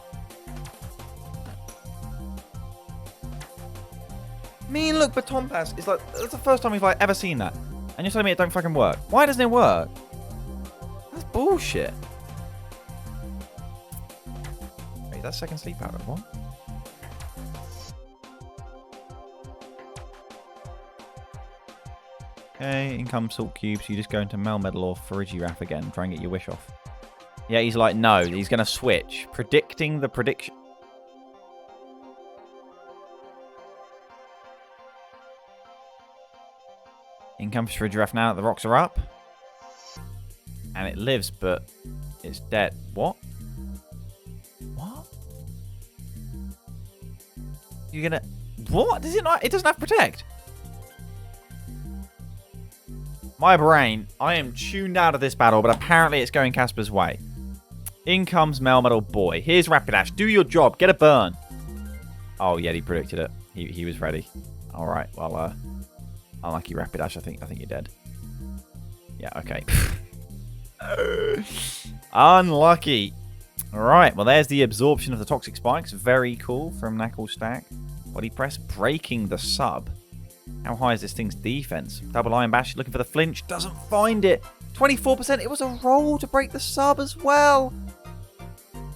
Mean look Baton Pass. It's like, that's the first time we've like ever seen that. And you're telling me it don't fucking work. Why doesn't it work? That's bullshit. Wait, that's second sleep powder. What? Okay, in comes Salt Cubes. You just go into Melmetal or Regirock again. Try and get your wish off. Yeah, he's like, no, he's going to switch. Predicting the prediction. In comes Regirock now that the rocks are up. And it lives, but it's dead. What? What? You're going to... What? Does it not... It doesn't have Protect. My brain, I am tuned out of this battle, but apparently it's going Casper's way. In comes Melmetal Boy. Here's Rapidash. Do your job. Get a burn. Oh, yeah, he predicted it. He was ready. All right, well, unlucky Rapidash. I think you're dead. Yeah, okay. Unlucky. Alright, well there's the absorption of the Toxic Spikes. Very cool from Knucklestack. Body Press breaking the sub. How high is this thing's defense? Double Iron Bash looking for the flinch. Doesn't find it. 24%. It was a roll to break the sub as well.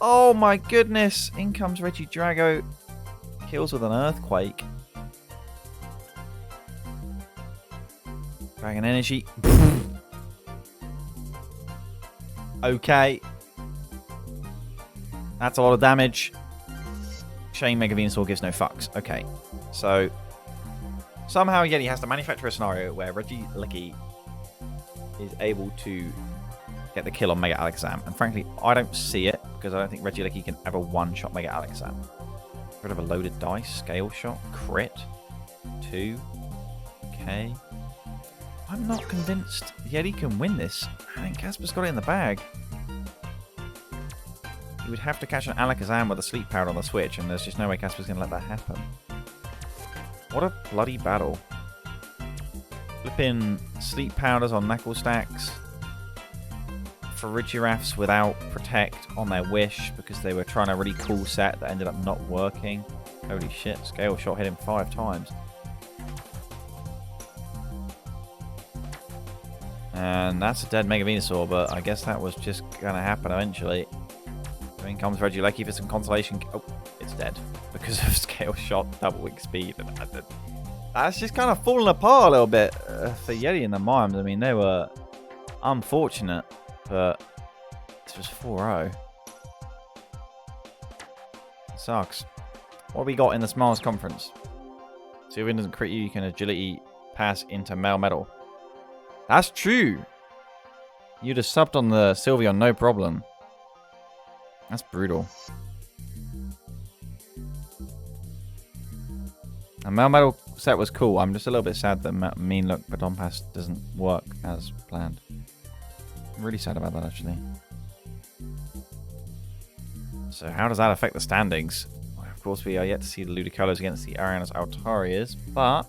Oh my goodness. In comes Regidrago. Kills with an Earthquake. Dragon Energy. Okay. That's a lot of damage. Shame Mega Venusaur gives no fucks. Okay. So, somehow Yeti has to manufacture a scenario where Regieleki is able to get the kill on Mega Alakazam. And frankly, I don't see it, because I don't think Regieleki can ever one-shot Mega Alakazam. Rid of a loaded dice. Scale Shot. Crit. 2. Okay. I'm not convinced Yeti can win this. I think Casper's got it in the bag. He would have to catch an Alakazam with a Sleep Powder on the Switch, and there's just no way Casper's going to let that happen. What a bloody battle. Flipping Sleep Powders on Knucklestacks. For Regiraffs without Protect on their Wish, because they were trying a really cool set that ended up not working. Holy shit, Scale Shot hit him 5 times. And that's a dead Mega Venusaur, but I guess that was just going to happen eventually. In comes Regieleki for some consolation. Oh, it's dead because of Scale Shot, double weak speed. And that's just kind of fallen apart a little bit for Yeti and the Mimes. I mean, they were unfortunate, but this was 4-0. Sucks. What have we got in the Smiles Conference? See if it doesn't crit you, you can Agility pass into Male Metal. That's true. You'd have subbed on the Sylveon, no problem. That's brutal. The Male Metal set was cool. I'm just a little bit sad that Mean Look Baton Pass doesn't work as planned. I'm really sad about that, actually. So how does that affect the standings? Well, of course, we are yet to see the Ludicolo against the Arianas Altarias, but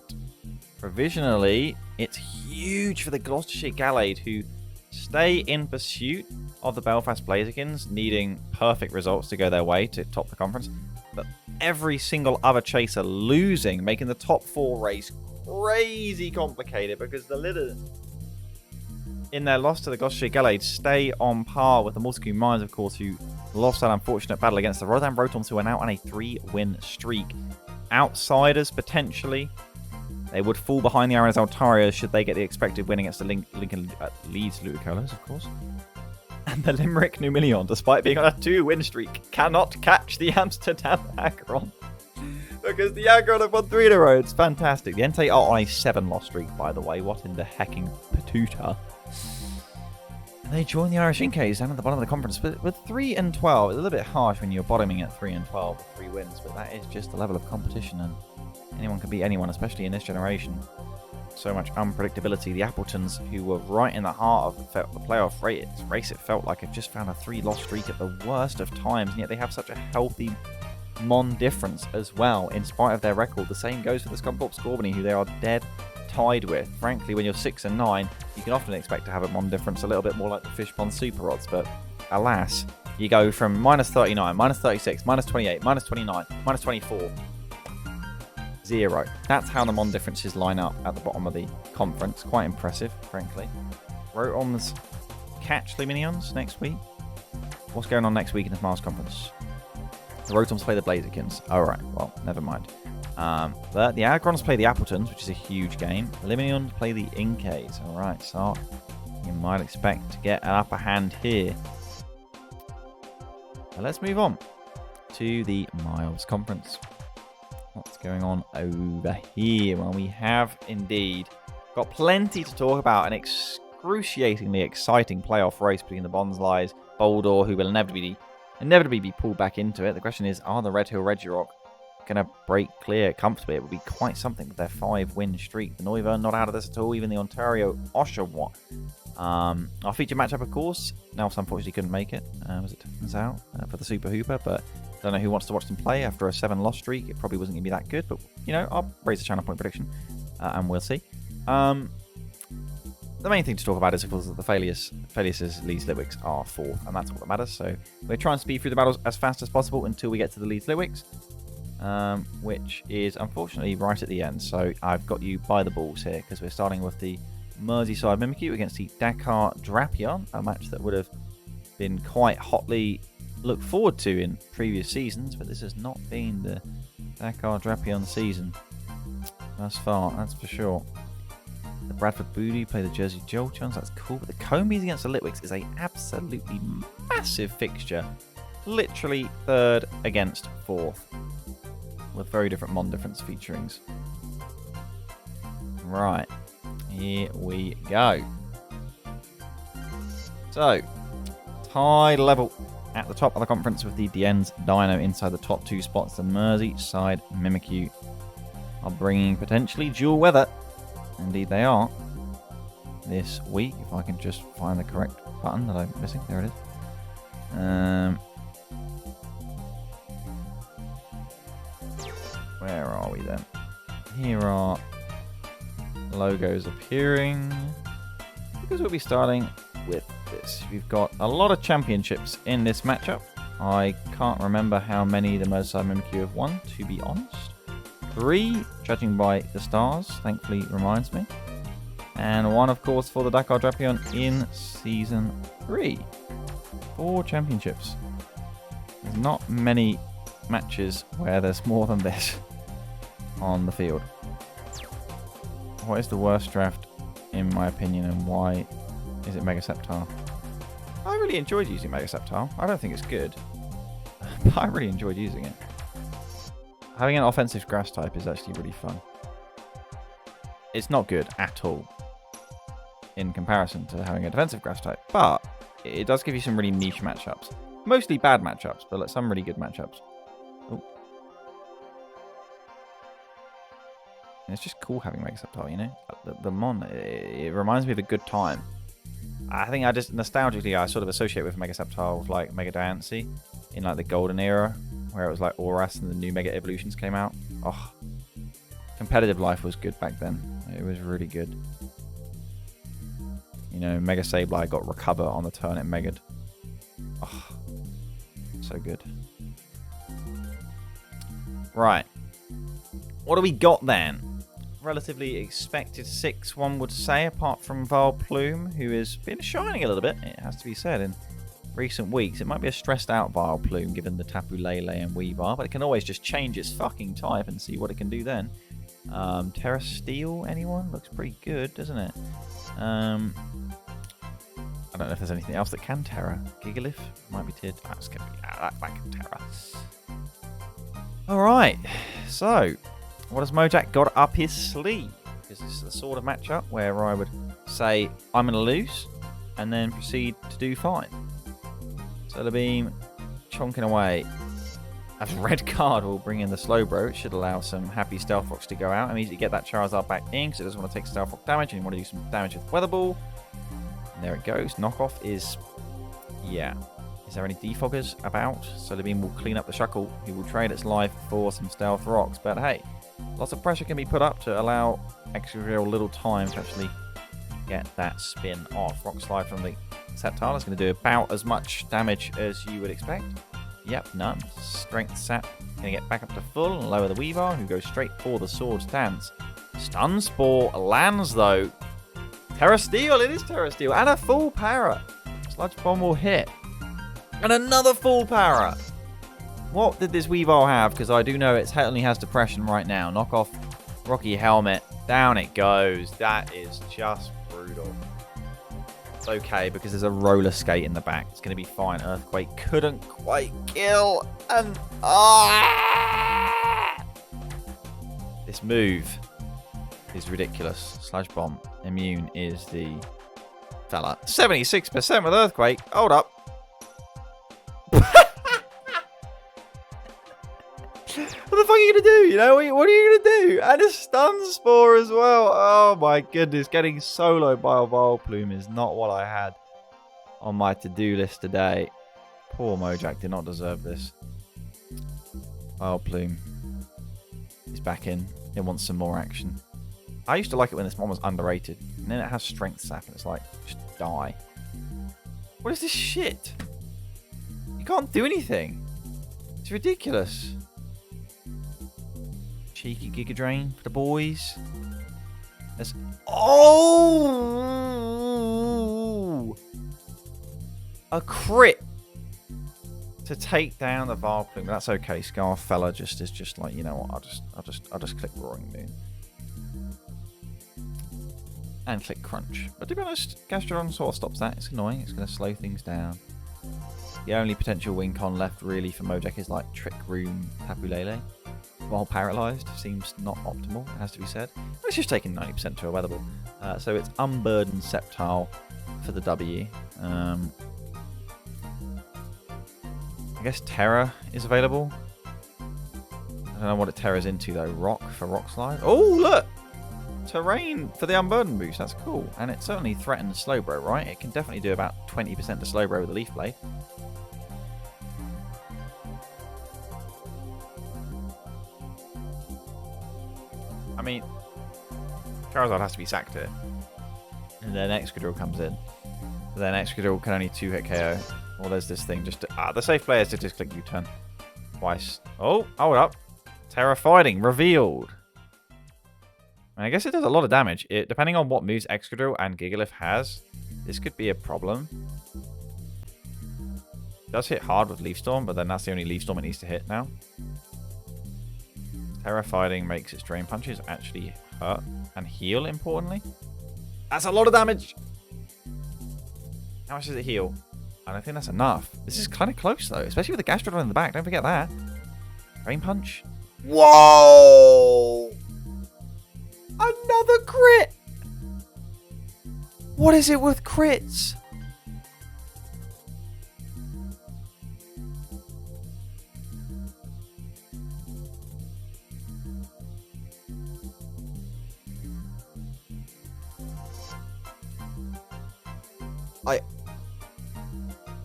provisionally, it's huge for the Gloucestershire Gallade, who stay in pursuit of the Belfast Blazikens, needing perfect results to go their way to top the conference. But every single other chaser losing, making the top 4 race crazy complicated, because the Litten, in their loss to the Gloucestershire Gallade, stay on par with the Mimikyu Mimes, of course, who lost that unfortunate battle against the Rotoms, who are now on a 3-win streak. Outsiders, potentially. They would fall behind the Arianas Altarias should they get the expected win against the Lincoln Leeds Ludicolos, of course. And the Limerick Numileon, despite being on a 2-win streak, cannot catch the Amsterdam Aggron. Because the Aggron have won 3 in a row. It's fantastic. The Entei are on a 7-loss streak, by the way. What in the hecking patuta? And they join the Irish Inkays down at the bottom of the conference. But with 3 and 12, it's a little bit harsh when you're bottoming at 3 and 12 with 3 wins. But that is just the level of competition, and anyone can beat anyone, especially in this generation. So much unpredictability. The Appletons, who were right in the heart of the playoff race, it felt like have just found a 3-loss streak at the worst of times, and yet they have such a healthy Mon difference as well, in spite of their record. The same goes for the Scorbunny, who they are dead tied with. Frankly, when you're 6 and 9, you can often expect to have a Mon difference a little bit more like the Fishpond SuperRods, but alas, you go from minus 39, minus 36, minus 28, minus 29, minus 24. 0. That's how the Mon differences line up at the bottom of the conference. Quite impressive, frankly. Rotoms catch Lumineons next week. What's going on next week in the Smiles Conference? The Rotoms play the Blazikens. Alright, well, never mind. But the Aggrons play the Appletuns, which is a huge game. Lumineon play the Inkays. Alright, so you might expect to get an upper hand here. But let's move on to the Miles Conference. What's going on over here? Well, we have indeed got plenty to talk about. An excruciatingly exciting playoff race between the Bonslys, Boldore, who will inevitably be pulled back into it. The question is, are the Red Hill Regirock going to break clear comfortably? It would be quite something with their 5-win streak. The Noivern not out of this at all. Even the Ontario Oshawott. Our feature matchup, of course. Nelson unfortunately couldn't make it, as it turns out, for the Super Hoopa, but I don't know who wants to watch them play after a 7-loss streak. It probably wasn't going to be that good, but, you know, I'll raise the channel point prediction, and we'll see. the main thing to talk about is, of course, that the Failures Leeds Litwicks are 4th, and that's what matters. So we're trying to speed through the battles as fast as possible until we get to the Leeds Litwicks, which is unfortunately right at the end. So I've got you by the balls here, because we're starting with the Merseyside Mimikyu against the Dakar Drapion, a match that would have been quite hotly looked forward to in previous seasons, but this has not been the Dakar Drapion season thus far, that's for sure. The Bradford Bulu play the Jersey Jolteons, that's cool, but the Combees against the Litwicks is a absolutely massive fixture. Literally 3rd against 4th, with very different mon difference featurings. Right, here we go. So, tied level at the top of the conference with the Dien's Dino inside the top 2 spots. The Merseyside Mimikyu are bringing potentially dual weather. Indeed they are. This week, if I can just find the correct button that I'm missing. There it is. Where are we then? Here are logos appearing. Because we'll be starting with this. We've got a lot of championships in this matchup. I can't remember how many the Merseyside Mimikyu have won, to be honest. 3, judging by the stars, thankfully reminds me. And 1, of course, for the Dakar Drapion in Season 3. 4 championships. There's not many matches where there's more than this on the field. What is the worst draft, in my opinion, and why is it Mega Sceptile? I really enjoyed using Mega Sceptile. I don't think it's good, but I really enjoyed using it. Having an offensive grass type is actually really fun. It's not good at all in comparison to having a defensive grass type, but it does give you some really niche matchups. Mostly bad matchups, but like some really good matchups. Ooh. And it's just cool having Mega Sceptile, you know? The mon, it reminds me of a good time. I think I just, nostalgically, I sort of associate with Mega Sceptile with like Mega Diancie in like the golden era, where it was like Auras and the new Mega Evolutions came out. Oh, competitive life was good back then. It was really good. You know, Mega Sableye got Recover on the turn it Mega'd. Oh, so good. Right. What do we got then? Relatively expected 6, one would say, apart from Vileplume, who has been shining a little bit, it has to be said, in recent weeks. It might be a stressed out Vileplume given the Tapu Lele and Weavile, but it can always just change its fucking type and see what it can do then. Terra Steel, anyone? Looks pretty good, doesn't it? I don't know if there's anything else that can Terra. Gigalith might be tiered. That's going to be that can Terra. Alright, so what has Mojak got up his sleeve? Because this is the sort of matchup where I would say I'm going to lose and then proceed to do fine. Solar Beam chonking away. As red card will bring in the Slowbro. It should allow some happy Stealth Rocks to go out. It means you get that Charizard back in because it doesn't want to take Stealth Rock damage and you want to do some damage with Weather Ball. And there it goes. Knockoff is... yeah. Is there any defoggers about? Solar Beam will clean up the Shuckle, who will trade its life for some Stealth Rocks. But hey, lots of pressure can be put up to allow extra real little time to actually get that spin off. Rock Slide from the Sceptile is going to do about as much damage as you would expect. Yep, none. Strength Sap going to get back up to full and lower the Weavile, who goes straight for the Swords Dance. Stun Spore lands though. Terra Steel, it is Terra Steel, and a full para. Sludge Bomb will hit. And another full para. What did this Weavile have? Because I do know it only has Depression right now. Knock off Rocky Helmet. Down it goes. That is just brutal. It's okay because there's a roller skate in the back. It's going to be fine. Earthquake couldn't quite kill. And this move is ridiculous. Sludge Bomb. Immune is the fella. 76% with Earthquake. Hold up. What the fuck are you going to do? You know, what are you going to do? And a Stun Spore as well. Oh my goodness. Getting soloed by a Vileplume is not what I had on my to-do list today. Poor Mojak did not deserve this. Vileplume is back in. It wants some more action. I used to like it when this one was underrated. And then it has Strength Sap, and it's like, just die. What is this shit? You can't do anything. It's ridiculous. Cheeky Giga Drain for the boys. There's... Oh! A crit to take down the Vileplume. That's okay. Scarfella just is just like, you know what? I'll just click Roaring Moon. And click Crunch. But to be honest, Gastrodon sort of stops that. It's annoying. It's going to slow things down. The only potential win con left really for Mojang is like Trick Room Tapu Lele. While paralysed seems not optimal, it has to be said. But it's just taking 90% to a Weather Ball. So it's Unburdened Sceptile for the W. I guess Terra is available. I don't know what it Terra's into though. Rock for Rock Slide. Oh, look! Terrain for the Unburden boost. That's cool. And it certainly threatens Slowbro, right? It can definitely do about 20% to Slowbro with a Leaf Blade. I mean, Charizard has to be sacked here. And then Excadrill comes in. But then Excadrill can only 2-hit KO. Or there's this thing just to... the safe player is to just click U-turn. Twice. Oh, hold up. Terra Fighting revealed. And I guess it does a lot of damage. Depending on what moves Excadrill and Gigalith has, this could be a problem. It does hit hard with Leaf Storm, but then that's the only Leaf Storm it needs to hit now. Terra Fighting makes its Drain Punches actually hurt and heal, importantly. That's a lot of damage! How much does it heal? I don't think that's enough. This is kind of close, though, especially with the Gastrodon in the back. Don't forget that. Drain Punch. Whoa! Another crit! What is it with crits?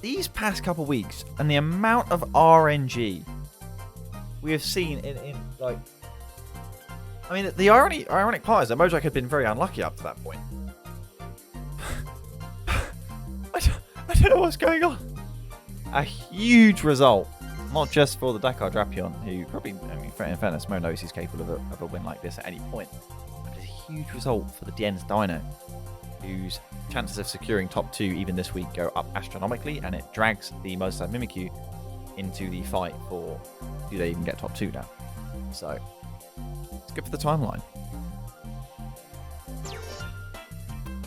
These past couple weeks and the amount of RNG we have seen in like... I mean, the ironic part is that Mojang had been very unlucky up to that point. I don't know what's going on. A huge result, not just for the Dakar Drapion, who probably, I mean, in fairness, Mo knows he's capable of a win like this at any point. But it's a huge result for the Dien's Dino, whose chances of securing top 2 even this week go up astronomically, and it drags the Mozart Mimikyu into the fight for do they even get top 2 now. So, it's good for the timeline.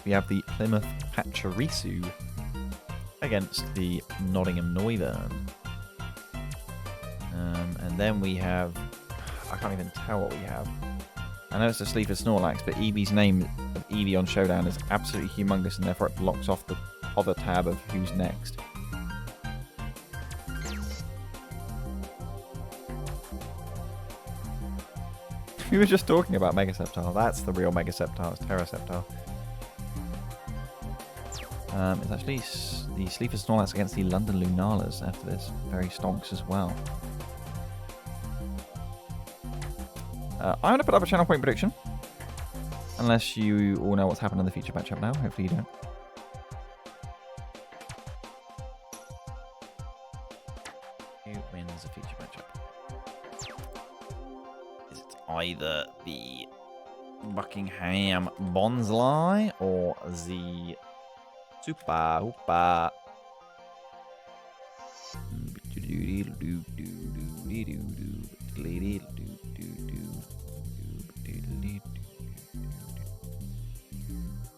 We have the Plymouth Pachirisu against the Nottingham Noivern. And then we have... I can't even tell what we have. I know it's a Sleeper Snorlax, but Eevee's name of Eevee on Showdown is absolutely humongous, and therefore it blocks off the hover tab of who's next. We were just talking about Mega Sceptile. That's the real Mega Sceptile. It's Terra Sceptile. It's actually the Sleeper Snorlax against the London Lunalas after this. Very stonks as well. I'm going to put up a channel point prediction. Unless you all know what's happened in the feature matchup now. Hopefully you don't. Who wins the feature matchup? Is it either the Buckingham Bonsly or the Super Hoopa?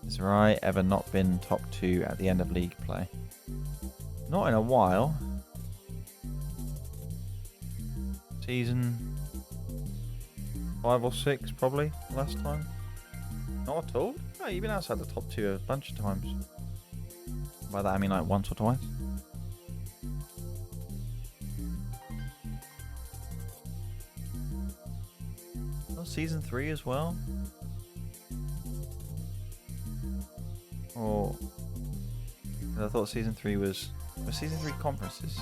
That's right, ever not been top 2 at the end of league play. Not in a while. Season 5 or 6 probably last time. Not at all. No, you've been outside the top 2 a bunch of times. By that I mean like once or twice. Oh, season 3 as well. Or I thought season 3 was season 3 conferences.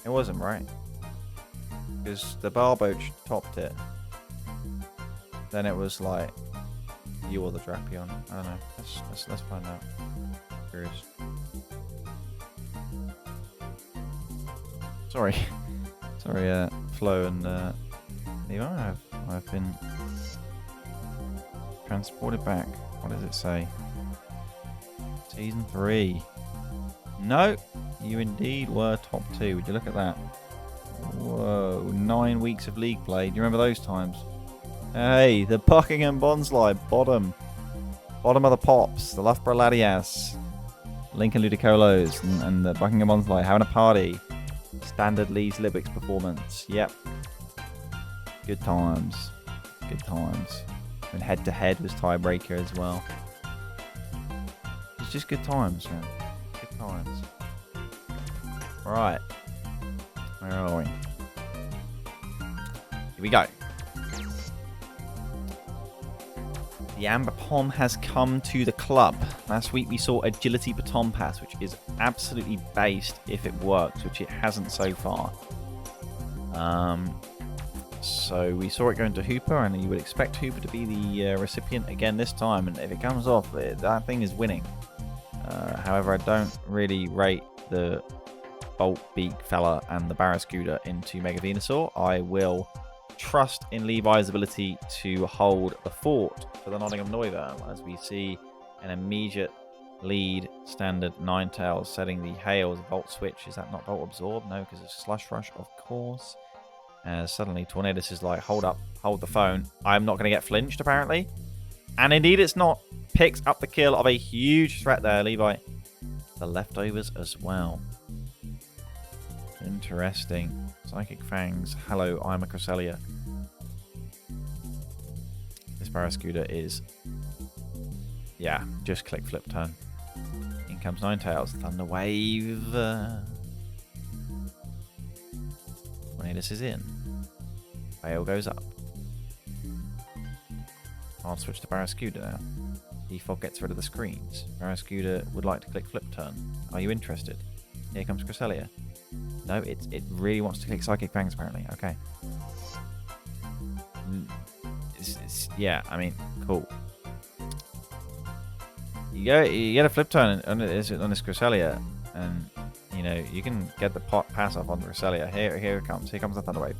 It wasn't, right? Because the Barboach topped it. Then it was like You or the Drapion. I don't know. Let's find out. Curious. Sorry. Sorry, Flo and Levi. I've been transported back. What does it say? Season 3. No, you indeed were top 2. Would you look at that? Whoa, 9 weeks of league play. Do you remember those times? Hey, the Buckingham Bonsly, bottom of the pops, the Loughborough Latias, Lincoln Ludicolos, and the Buckingham Bonsly having a party. Standard Lee's Litwicks performance. Yep. Good times. Good times. And head to head was tiebreaker as well. It's just good times, man. Good times. Alright. Where are we? Here we go. The Amber Pom has come to the club. Last week we saw Agility Baton Pass, which is absolutely based if it works, which it hasn't so far. So we saw it going to Hoopa, and you would expect Hoopa to be the recipient again this time. And if it comes off, that thing is winning. However, I don't really rate the Bolt Beak fella and the Barraskewda into Mega Venusaur. I will trust in Levi's ability to hold the fort for the Nottingham Noivern, as we see an immediate lead standard Ninetales setting the Hails Volt Switch. Is that not Volt Absorb? No, because it's Slush Rush, of course. Suddenly Tornadus is like, hold up, hold the phone. I'm not going to get flinched, apparently. And indeed it's not. Picks up the kill of a huge threat there, Levi. The leftovers as well. Interesting. Psychic Fangs. Hello, I'm a Cresselia. This Barraskewda is... yeah, just click flip turn. In comes Ninetales. Thunder Wave. Tornadus is in. Veil goes up. I'll switch to Barraskewda now. Default gets rid of the screens. Barraskewda would like to click flip turn. Are you interested? Here comes Cresselia. No, it really wants to click Psychic Fangs, apparently. Okay. Yeah, I mean, cool. You get a flip turn on this Cresselia, and you know you can get the pass off on the Cresselia. Here it comes. Here comes the Thunder Wave.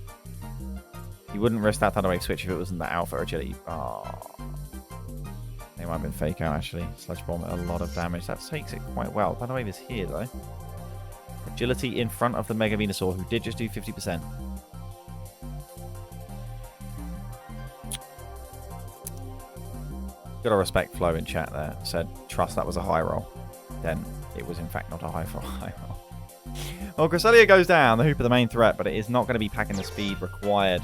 You wouldn't risk that Thunder Wave switch if it wasn't the Alpha or Agility. Oh. They might have been fake out, actually. Sludge Bomb, a lot of damage. That takes it quite well. Thunder Wave is here, though. Agility in front of the Mega Venusaur, who did just do 50%. Gotta respect Flo in chat there. Said, trust that was a high roll. Then it was, in fact, not a high roll. Well, Cresselia goes down. The Hoopa the main threat, but it is not going to be packing the speed required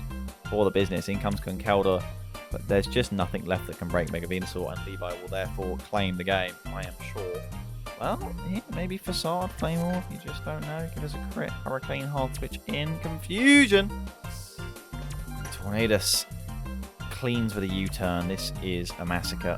for the business. In comes Conkeldurr, but there's just nothing left that can break Mega Venusaur, and Levi will therefore claim the game, I am sure. Well, yeah, maybe Facade, Flame Orb, you just don't know. Give us a crit. Hurricane Hard Switch in. Confusion! Tornadus cleans with a U-turn. This is a massacre.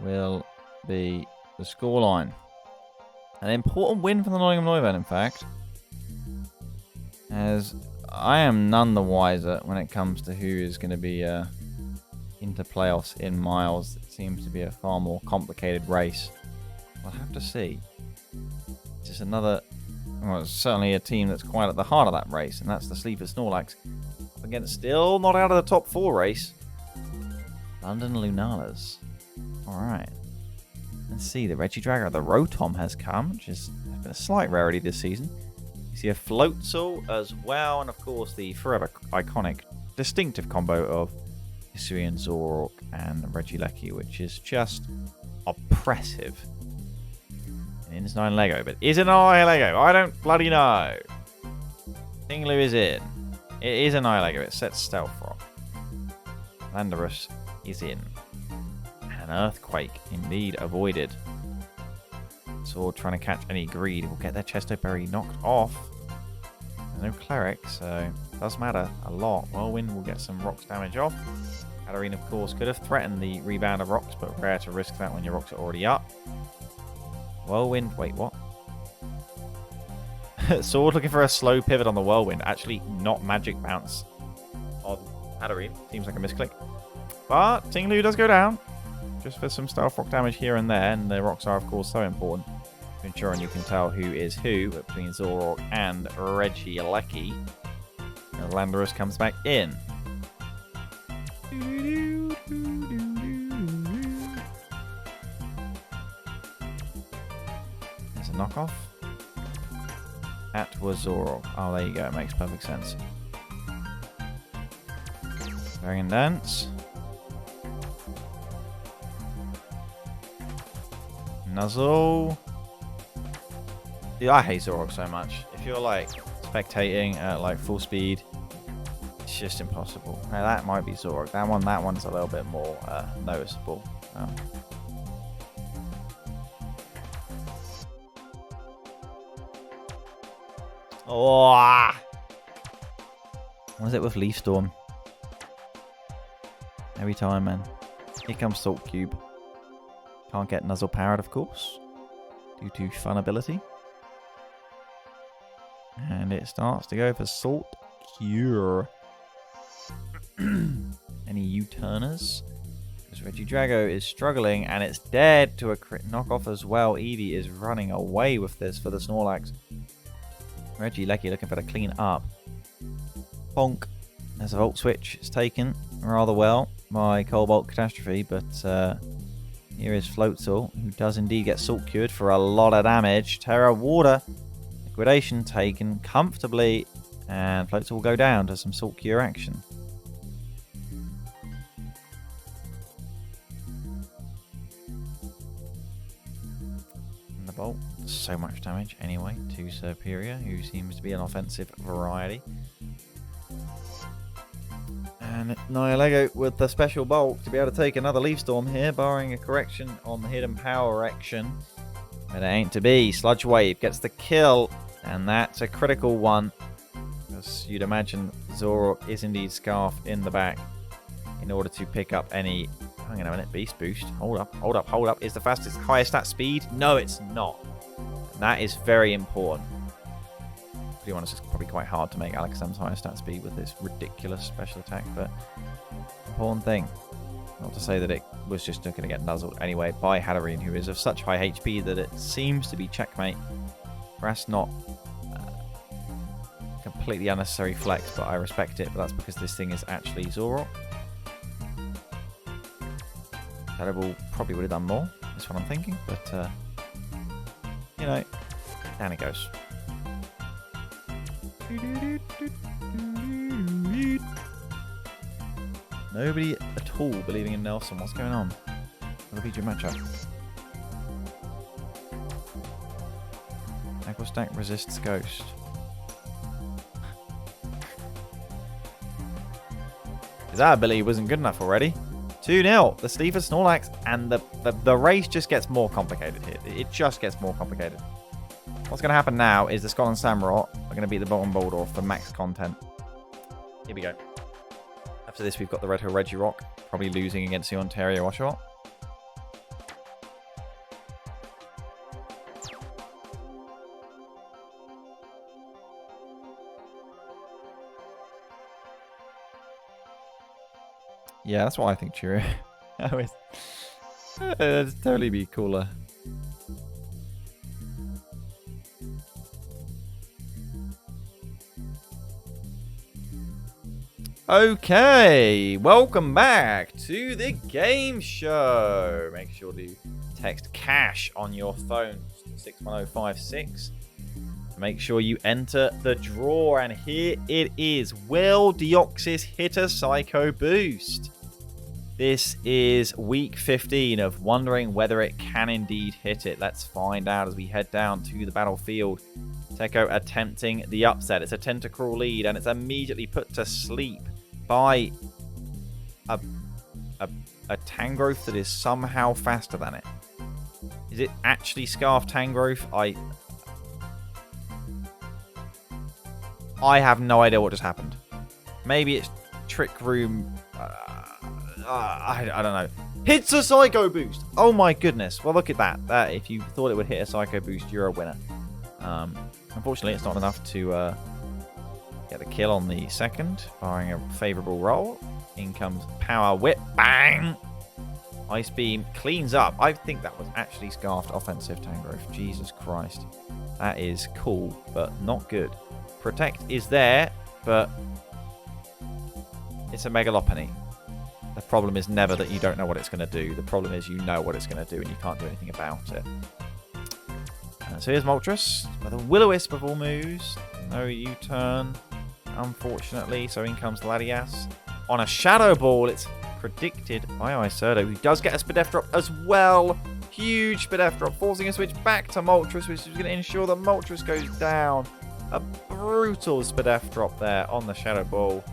Will be the scoreline. An important win for the Nottingham Noivern, in fact, as I am none the wiser when it comes to who is going to be into playoffs in Miles. It seems to be a far more complicated race. We'll have to see. It's just another, well, it's certainly a team that's quite at the heart of that race, and that's the Sleaford Snorlax. Again, still not out of the top 4 race. London Lunalas. Alright. Let's see, the Regidrago, the Rotom has come, which has been a slight rarity this season. You see a Floatzel as well, and of course the forever iconic, distinctive combo of Hisuian Zoroark and Regieleki, which is just oppressive It's not in Lego, but is it not in Lego? I don't bloody know. Tinglu is in. It is an Lego. It sets Stealth Rock. Landorus is in. An Earthquake, indeed, avoided. Sword trying to catch any greed will get their Chesto Berry knocked off. There's no Cleric, so it does matter a lot. Whirlwind will get some rocks damage off. Hatterene, of course, could have threatened the rebound of rocks, but rare to risk that when your rocks are already up. Whirlwind, wait, what? Sword looking for a slow pivot on the Whirlwind. Actually, not Magic Bounce on Hatterene. Seems like a misclick. But Tinglu does go down. Just for some Stealth Rock damage here and there. And the rocks are, of course, so important to ensuring you can tell who is who between Zoroark and Regirock. And Landorus comes back in. There's a knockoff. That was Zoroark. Oh, there you go. It makes perfect sense. Dragon Dance. Nuzzle. Dude, I hate Zoroark so much. If you're like spectating at like full speed, it's just impossible. Now, that might be Zoroark. That one's a little bit more noticeable. Oh, what is it with Leaf Storm? Every time, man. Here comes Salt Cube. Can't get Nuzzle powered, of course, due to fun ability. And it starts to go for Salt Cure. Any U-turners? Because Regidrago is struggling, and it's dead to a crit knockoff as well. Eevee is running away with this for the Snorlax. Regirock looking for the clean up. Bonk. As a Volt Switch is taken rather well by Cobalt Catastrophe, but here is Floatzel, who does indeed get Salt Cured for a lot of damage. Terra Water. Liquidation taken comfortably, and Floatzel will go down to some Salt Cure action. And the Bolt, so much damage anyway to Superior, who seems to be an offensive variety. And Nihilego with the special bulk to be able to take another Leaf Storm here, barring a correction on the hidden power action. But it ain't to be. Sludge Wave gets the kill, and that's a critical one. As you'd imagine, Zoroark is indeed scarfed in the back in order to pick up any... Hang on a minute, Beast Boost. Hold up. Is the fastest, highest stat speed? No, it's not. And that is very important. To be honest, it's probably quite hard to make Alakazam's highest stat speed with this ridiculous special attack, but important thing. Not to say that it was just going to get nuzzled anyway by Hatterene, who is of such high HP that it seems to be checkmate. Perhaps not completely unnecessary flex, but I respect it, but that's because this thing is actually Zoroark. Terrible probably would have done more, is what I'm thinking, but you know, down it goes. Nobody at all believing in Nelson. What's going on? That'll be your matchup. Aqua Stack resists Ghost. His ability wasn't good enough already. 2-0. The Sleeve of Snorlax, and the race just gets more complicated here. It just gets more complicated. What's going to happen now is the Scotland Samurott are going to beat the Bottom Boldore for max content. Here we go. After this, we've got the Red Hill Regirock, probably losing against the Ontario Oshawott. Yeah, that's what I think, Cheerio. It'd totally be cooler. Okay, welcome back to the game show. Make sure to text cash on your phones to 61056. Make sure you enter the draw, and here it is. Will Deoxys hit a Psycho Boost? This is week 15 of wondering whether it can indeed hit it. Let's find out as we head down to the battlefield. Teko attempting the upset. It's a Tentacruel lead, and it's immediately put to sleep by a Tangrowth that is somehow faster than it. Is it actually Scarf Tangrowth? I have no idea what just happened. Maybe it's Trick Room. I don't know. Hits a Psycho Boost. Oh my goodness. Well, look at that. If you thought it would hit a Psycho Boost, you're a winner. Unfortunately, it's not enough to get the kill on the second, barring a favourable roll. In comes Power Whip. Bang! Ice Beam cleans up. I think that was actually Scarfed Offensive Tangrowth. Jesus Christ. That is cool, but not good. Protect is there, but it's a Mega Lopunny. The problem is never that you don't know what it's going to do. The problem is you know what it's going to do and you can't do anything about it. So here's Moltres with a Will-O-Wisp of all moves. No U-turn, unfortunately. So in comes Latias. On a Shadow Ball, it's predicted by Isurdo, who does get a Spadef drop as well. Huge Spadef drop, forcing a switch back to Moltres, which is going to ensure that Moltres goes down. A brutal Spadef drop there on the Shadow Ball.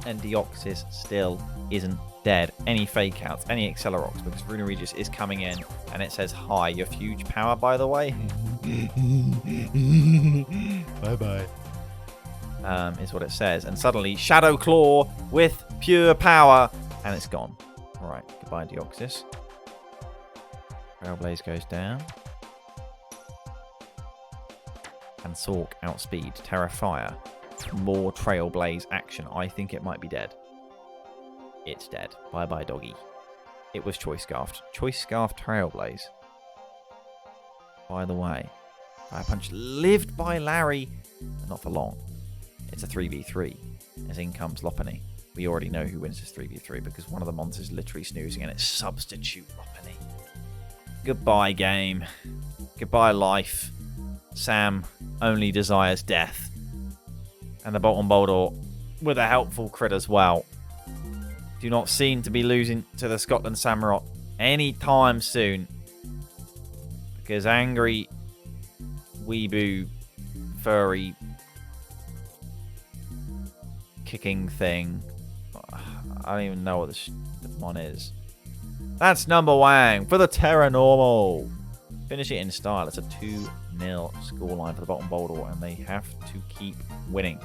And Deoxys still isn't dead. Any fake outs, any Accelerox, because Runa Regis is coming in and it says hi. You have huge power, by the way. Bye bye. Is what it says. And suddenly Shadow Claw with pure power and it's gone. Alright, goodbye Deoxys. Trailblaze goes down. And Sork outspeed Terrafire. More Trailblaze action. I think it might be dead. It's dead. Bye-bye, doggy. It was Choice Scarfed. Choice Scarfed Trailblaze. By the way, Fire Punch lived by Larry, but not for long. It's a 3v3, as in comes Lopunny. We already know who wins this 3v3 because one of the monsters is literally snoozing and it's Substitute Lopunny. Goodbye, game. Goodbye, life. Sam only desires death. And the Bolton Boldore with a helpful crit as well. Do not seem to be losing to the Scotland Samurott anytime soon. Because angry weeboo furry kicking thing. I don't even know what this one is. That's number one for the Terra Normal. Finish it in style. It's a 2-0 scoreline for the Bolton Boldore, and they have to keep winning.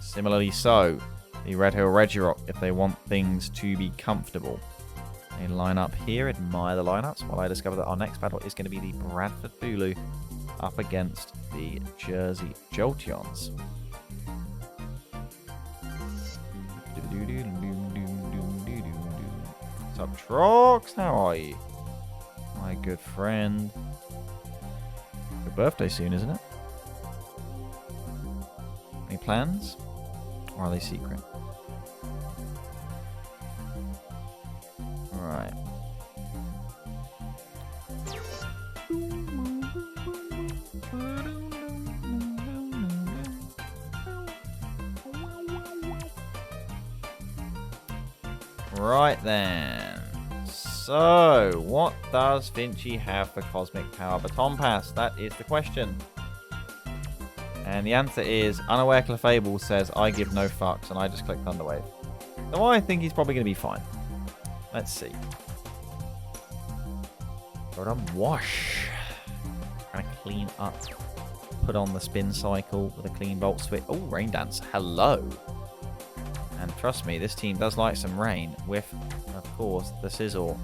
Similarly so, the Red Hill Regirock, if they want things to be comfortable. They line up here, admire the lineups, while I discover that our next battle is going to be the Bradford Bulu up against the Jersey Jolteons. What's up, Trox? How are you? My good friend. Your birthday soon, isn't it? Any plans? Or are they secret? Alright. Right then. So, what does Finchy have for Cosmic Power Baton Pass? That is the question. And the answer is, Unaware Clefable says, I give no fucks, and I just click Thunderwave. So I think he's probably going to be fine. Let's see. Rotom Wash. Trying to clean up. Put on the Spin Cycle with a clean Volt Switch. Oh, Rain Dance. Hello. And trust me, this team does like some rain with, of course, the Scizor,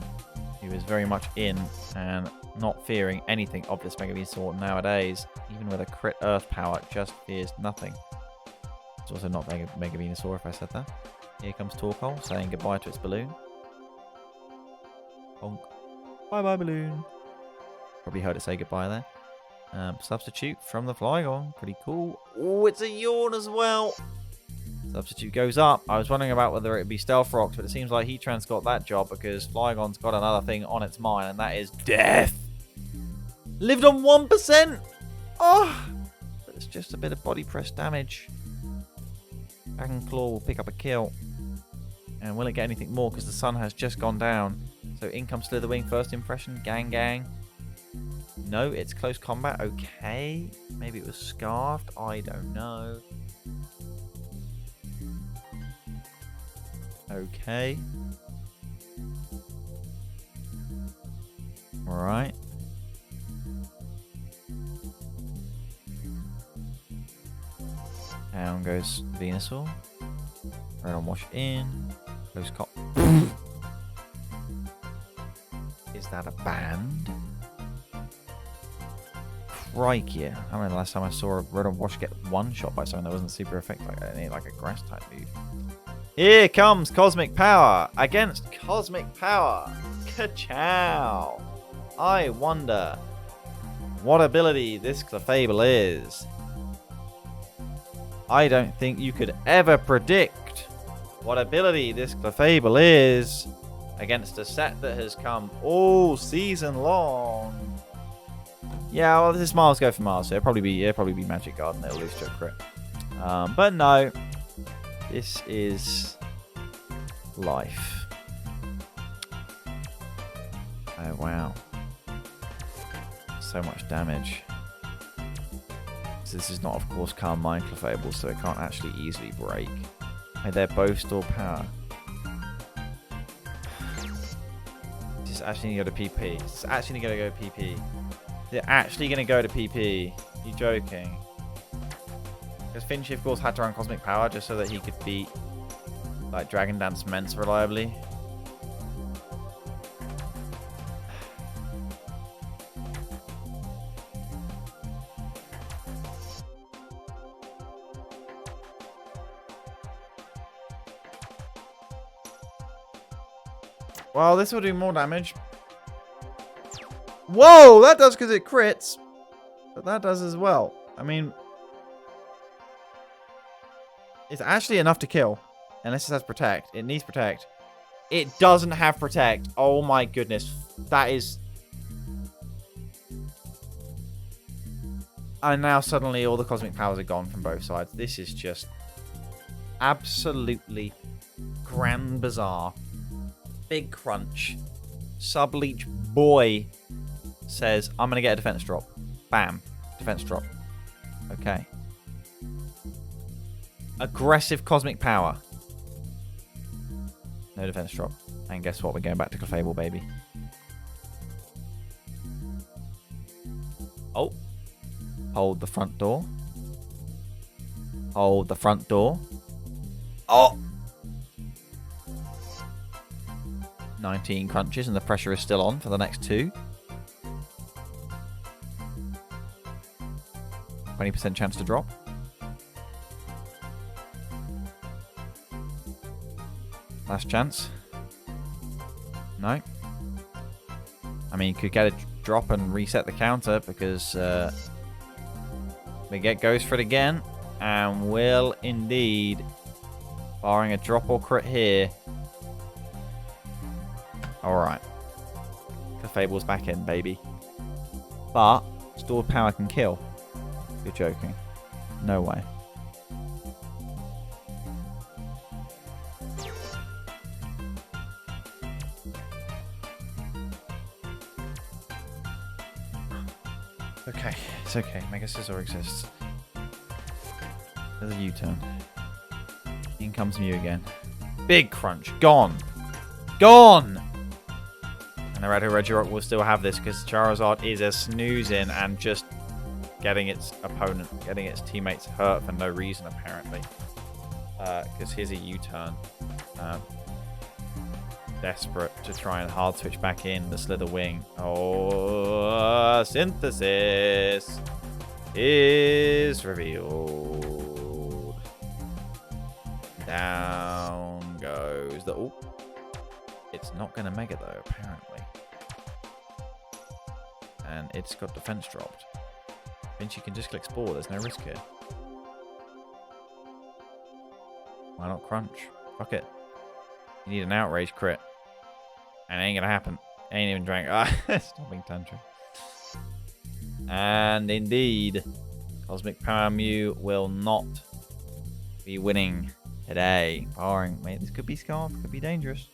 who is very much in and not fearing anything of this Mega Venusaur nowadays. Even with a crit Earth Power, just fears nothing. It's also not Mega Venusaur if I said that. Here comes Torkoal saying goodbye to its balloon. Bonk. Bye-bye, balloon. Probably heard it say goodbye there. Substitute from the Flygon. Pretty cool. Oh, it's a Yawn as well. Substitute goes up. I was wondering about whether it would be Stealth Rocks, but it seems like Heatran's got that job because Flygon's got another thing on its mind, and that is death. Lived on 1%. Oh, but it's just a bit of body press damage. Dragon Claw will pick up a kill. And will it get anything more? Because the sun has just gone down. So in comes Slitherwing. First impression. Gang, gang. No, it's close combat. Okay. Maybe it was scarfed. I don't know. Okay. Alright. Down goes Venusaur. Rotom wash in. Close cop. Is that a band? Crikey. I remember the last time I saw a Rotom wash get one shot by someone that wasn't super effective. Like a grass type move. Here comes Cosmic Power against Cosmic Power. Ka-chow. I wonder what ability this Clefable is. I don't think you could ever predict what ability this Clefable is against a set that has come all season long. Yeah, well, this is Miles go for Miles, so it'll probably be Magic Guard and it'll lose to a crit. But no, this is life. Oh wow, so much damage. So this is not, of course, Calm Mind Clefable, so it can't actually easily break. And they're both store power. This is actually going to go to PP. This is actually going to go to PP. They're actually going to go to PP. You joking? Because Finchie, of course, had to run Cosmic Power just so that he could beat like Dragon Dance Mence reliably. Well, this will do more damage. Whoa, that does because it crits. But that does as well. I mean, it's actually enough to kill. Unless it has Protect. It needs Protect. It doesn't have Protect. Oh my goodness. That is... And now suddenly all the Cosmic Powers are gone from both sides. This is just absolutely grand bizarre. Big Crunch. Subleech boy says, I'm going to get a defense drop. Bam. Defense drop. Okay. Aggressive Cosmic Power. No defense drop. And guess what? We're going back to Clefable, baby. Oh. Hold the front door. Hold the front door. Oh. 19 crunches and the pressure is still on for the next two. 20% chance to drop. Last chance. No. I mean, you could get a drop and reset the counter because Baguette goes for it again and will indeed, barring a drop or crit here. Alright. Clefable's back in, baby. But stored power can kill. You're joking. No way. Okay, it's okay. Mega Scizor exists. There's a U-turn. In comes Mew again. Big Crunch. Gone. Gone! And the Regirock will still have this because Charizard is a snoozing and just getting its opponent, getting its teammates hurt for no reason, apparently. Because here's a U-turn. Desperate to try and hard switch back in the Slither Wing. Oh, Synthesis is revealed. Down goes the... Oh. It's not going to Mega though, apparently. And it's got defense dropped. Means you can just click Spore, there's no risk here. Why not Crunch? Fuck it. You need an Outrage crit. And it ain't gonna happen. Ain't even drank. Stop being tantrum. And indeed, Cosmic Power Mew will not be winning today. Barring, mate, this could be Scarf, could be dangerous.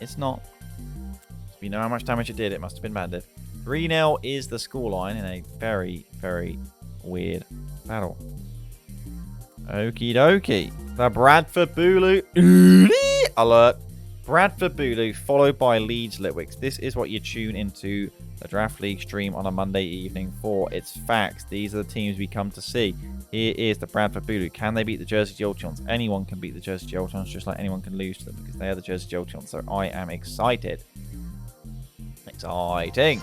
It's not. We know how much damage it did. It must have been banded. 3-0 is the scoreline in a very, very weird battle. Okie dokie. The Bradford Bulu alert. Bradford Bulu followed by Leeds Litwicks. This is what you tune into the Draft League stream on a Monday evening for. It's facts. These are the teams we come to see. Here is the Bradford Bulu. Can they beat the Jersey Jolteons? Anyone can beat the Jersey Jolteons, just like anyone can lose to them because they are the Jersey Jolteons. So I am excited. Exciting.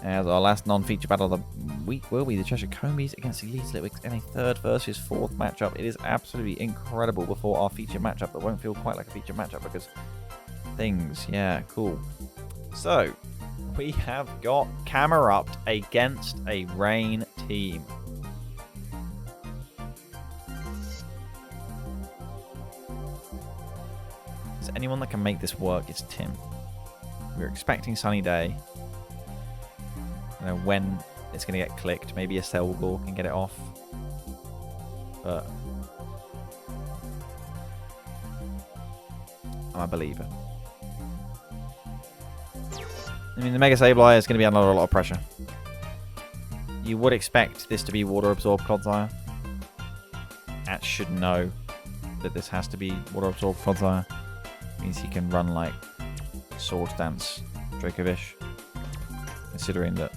As our last non-feature battle of the week will be the Cheshire Combees against the Leeds Litwicks in a 3rd versus 4th matchup. It is absolutely incredible before our feature matchup that won't feel quite like a feature matchup because things, yeah, cool. So, we have got Samurott against a Rain team. Is there anyone that can make this work? It's Tim. We're expecting sunny day. I don't know when it's going to get clicked. Maybe a Selgor can get it off. But I'm a believer. I mean, the Mega Sableye is going to be under a lot of pressure. You would expect this to be Water Absorb Clodsire. Ash should know that this has to be Water Absorb Clodsire. Means he can run like Sword Dance Dracovish. Considering that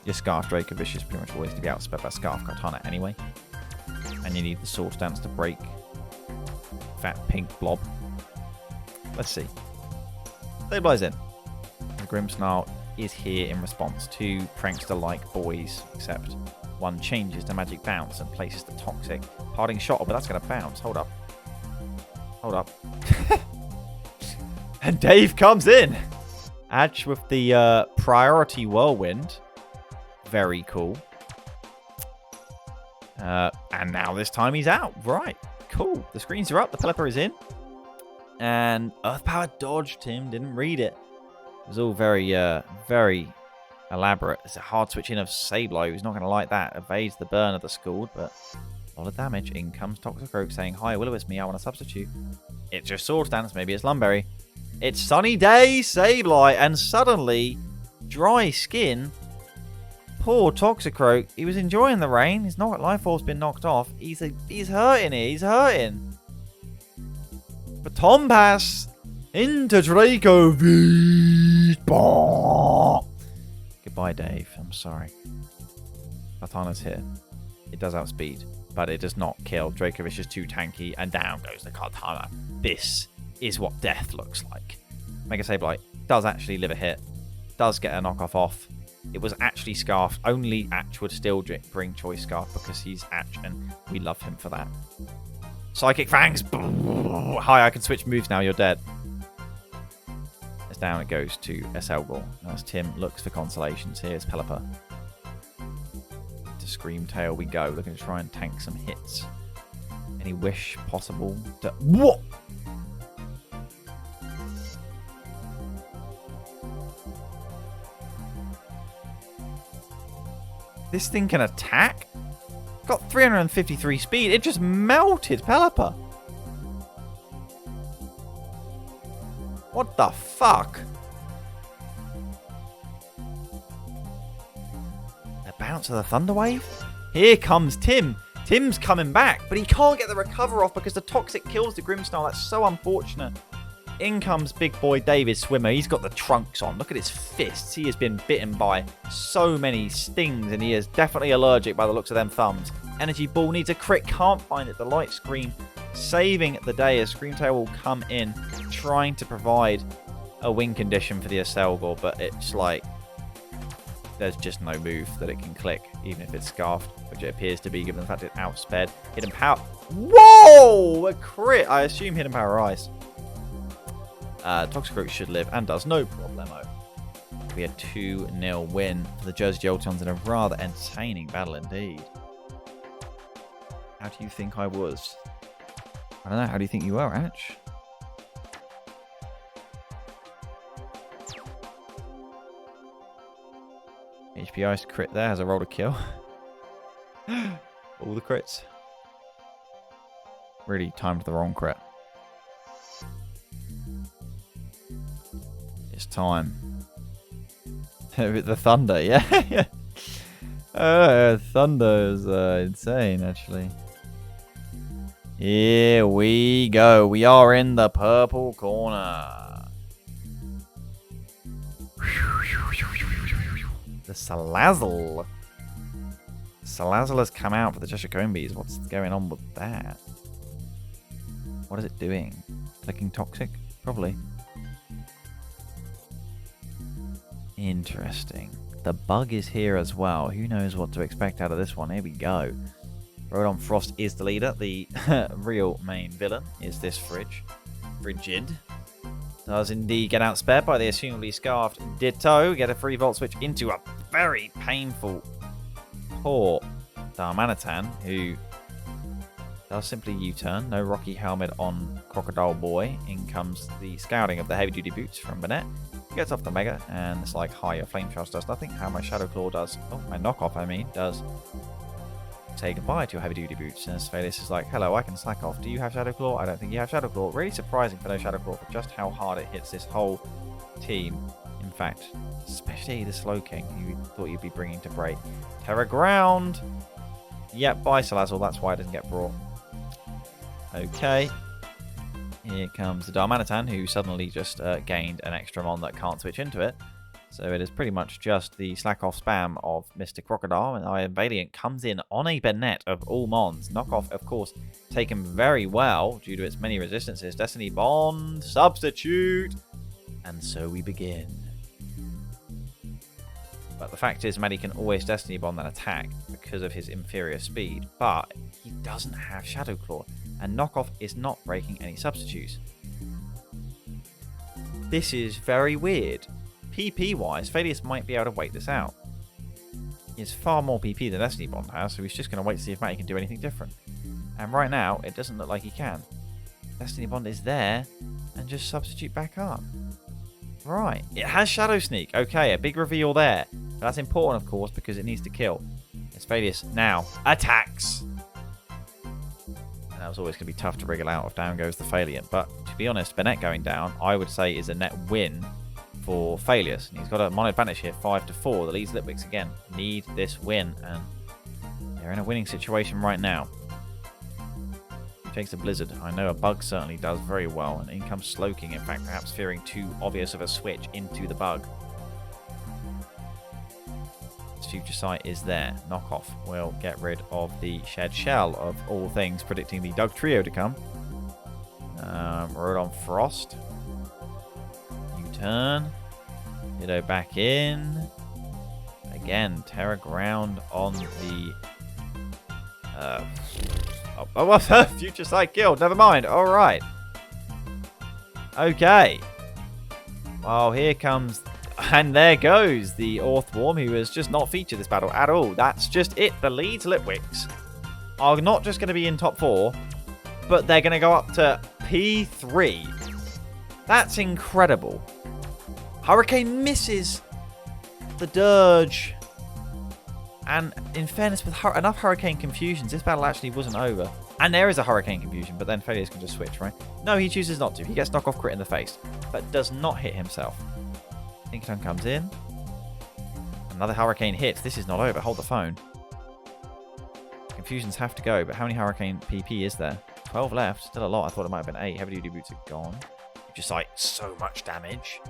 your Scarf Dracovish is pretty much always to be outsped by Scarf Kartana anyway. And you need the Sword Dance to break Fat Pink Blob. Let's see. Stabilize in. The Grimmsnarl is here in response to prankster-like boys, except one changes to Magic Bounce and places the Toxic Parting Shot, but that's going to bounce. Hold up. Hold up. And Dave comes in. Adge with the Priority Whirlwind. Very cool. And now this time he's out. Right. Cool. The screens are up. The Pelipper is in. And Earth Power Dodge, Tim. Didn't read it. It was all very, very elaborate. It's a hard switch in of Sableye, who's not going to like that. Evades the burn of the Scald, but a lot of damage. In comes Toxicroak saying, "Hi, Willow, it's me. I want to substitute." It's just Sword Dance. Maybe it's Lumberry. It's Sunny Day Sableye, and suddenly, dry skin. Poor Toxicroak. He was enjoying the rain. His Life Orb's been knocked off. He's hurting here. He's hurting. But Tombass into Draco Vs. Goodbye, Dave. I'm sorry. Kartana's here. It does outspeed, but it does not kill. Dracovish is too tanky, and down goes the Kartana. This is what death looks like. Mega Sableye does actually live a hit. Does get a knockoff off. It was actually Scarf. Only Atch would still bring Choice Scarf because he's Atch, and we love him for that. Psychic Fangs. Hi, I can switch moves now. You're dead. As down it goes to Selgor. As Tim looks for consolations. Here's Pelipper. To Scream Tail we go. Looking to try and tank some hits. Any wish possible to... What? This thing can attack? Got 353 speed. It just melted Pelipper. What the fuck? The bounce of the Thunder Wave? Here comes Tim. Tim's coming back, but he can't get the recover off because the Toxic kills the Grimmsnarl. That's so unfortunate. In comes big boy David Swimmer. He's got the trunks on. Look at his fists. He has been bitten by so many stings, and he is definitely allergic by the looks of them thumbs. Energy Ball needs a crit. Can't find it. The Light Screen saving the day as Screamtail will come in, trying to provide a win condition for the Selgor, but it's like there's just no move that it can click, even if it's Scarfed, which it appears to be, given the fact it outsped. Hidden Power. Whoa! A crit. I assume Hidden Power Ice. Toxicroak should live, and does, no problemo. We had 2-0 win for the Jersey Jolteons in a rather entertaining battle indeed. How do you think I was? I don't know, how do you think you were, Atch? HP Ice crit there, has a roll to kill. All the crits. really timed the wrong crit. It's time. The thunder, yeah. Thunder is insane, actually. Here we go. We are in the purple corner. The Salazzle. Salazzle has come out for the Cheshire Combees. What's going on with that? What is it doing? Clicking toxic? Probably. Interesting. The bug is here as well. Who knows what to expect out of this one? Here we go. Rotom Frost is the leader. The real main villain is this Frigid. Does indeed get outspared by the assumably scarfed Ditto. Get a free Volt Switch into a very painful, poor Darmanitan, who does simply U-turn. No Rocky Helmet on Crocodile Boy. In comes the scouting of the heavy duty boots from Bennett. Gets off the Mega, and it's like, hi, your Flame Charge does nothing. How my Shadow Claw does, my knockoff, does say goodbye to your heavy duty boots. And Sphalius is like, hello, I can slack off. Do you have Shadow Claw? I don't think you have Shadow Claw. Really surprising for no Shadow Claw, for just how hard it hits this whole team. In fact, especially the Slowking, who you thought you'd be bringing to break. Terra Ground! Yep, bye Salazzle, that's why it doesn't get brought. Okay. Here comes the Darmanitan, who suddenly just gained an extra mon that can't switch into it. So it is pretty much just the slack-off spam of Mr. Crocodile, and Iron Valiant comes in on a Bennett of all mons. Knockoff, of course, taken very well due to its many resistances. Destiny Bond, substitute, and so we begin. But the fact is, Maddie can always Destiny Bond an attack because of his inferior speed, but he doesn't have Shadow Claw, and Knockoff is not breaking any substitutes. This is very weird. PP-wise, Sphalius might be able to wait this out. He has far more PP than Destiny Bond has, so he's just going to wait to see if Matty can do anything different. And right now, it doesn't look like he can. Destiny Bond is there, and just substitute back up. Right, it has Shadow Sneak. Okay, a big reveal there. But that's important, of course, because it needs to kill. Sphalius now attacks. And that was always going to be tough to wriggle out of. Down goes the Valiant. But to be honest, Bennett going down, I would say, is a net win for Sphalius. And he's got a mon advantage here, 5-4. That leads Litwicks again. Need this win. And they're in a winning situation right now. He takes the Blizzard. I know a Bug certainly does very well. And in comes Slowking, in fact, perhaps fearing too obvious of a switch into the Bug. His future sight is there. Knockoff will get rid of the Shed Shell of all things, predicting the Doug Trio to come. Rotom Frost. U-turn. Ditto back in. Again, Terra Ground on the... future sight killed. Never mind. All right. Okay. Well, here comes... And there goes the Orthworm, who has just not featured this battle at all. That's just it. The Leeds Litwicks are not just going to be in top 4, but they're going to go up to P3. That's incredible. Hurricane misses the Dirge. And in fairness, with enough Hurricane Confusions, this battle actually wasn't over. And there is a Hurricane Confusion, but then Sphalius can just switch, right? No, he chooses not to. He gets knockoff crit in the face, but does not hit himself. Inkays comes in. Another Hurricane hits. This is not over. Hold the phone. Confusions have to go, but how many Hurricane PP is there? 12 left. Still a lot. I thought it might have been 8. Heavy Duty Boots are gone. Just like so much damage.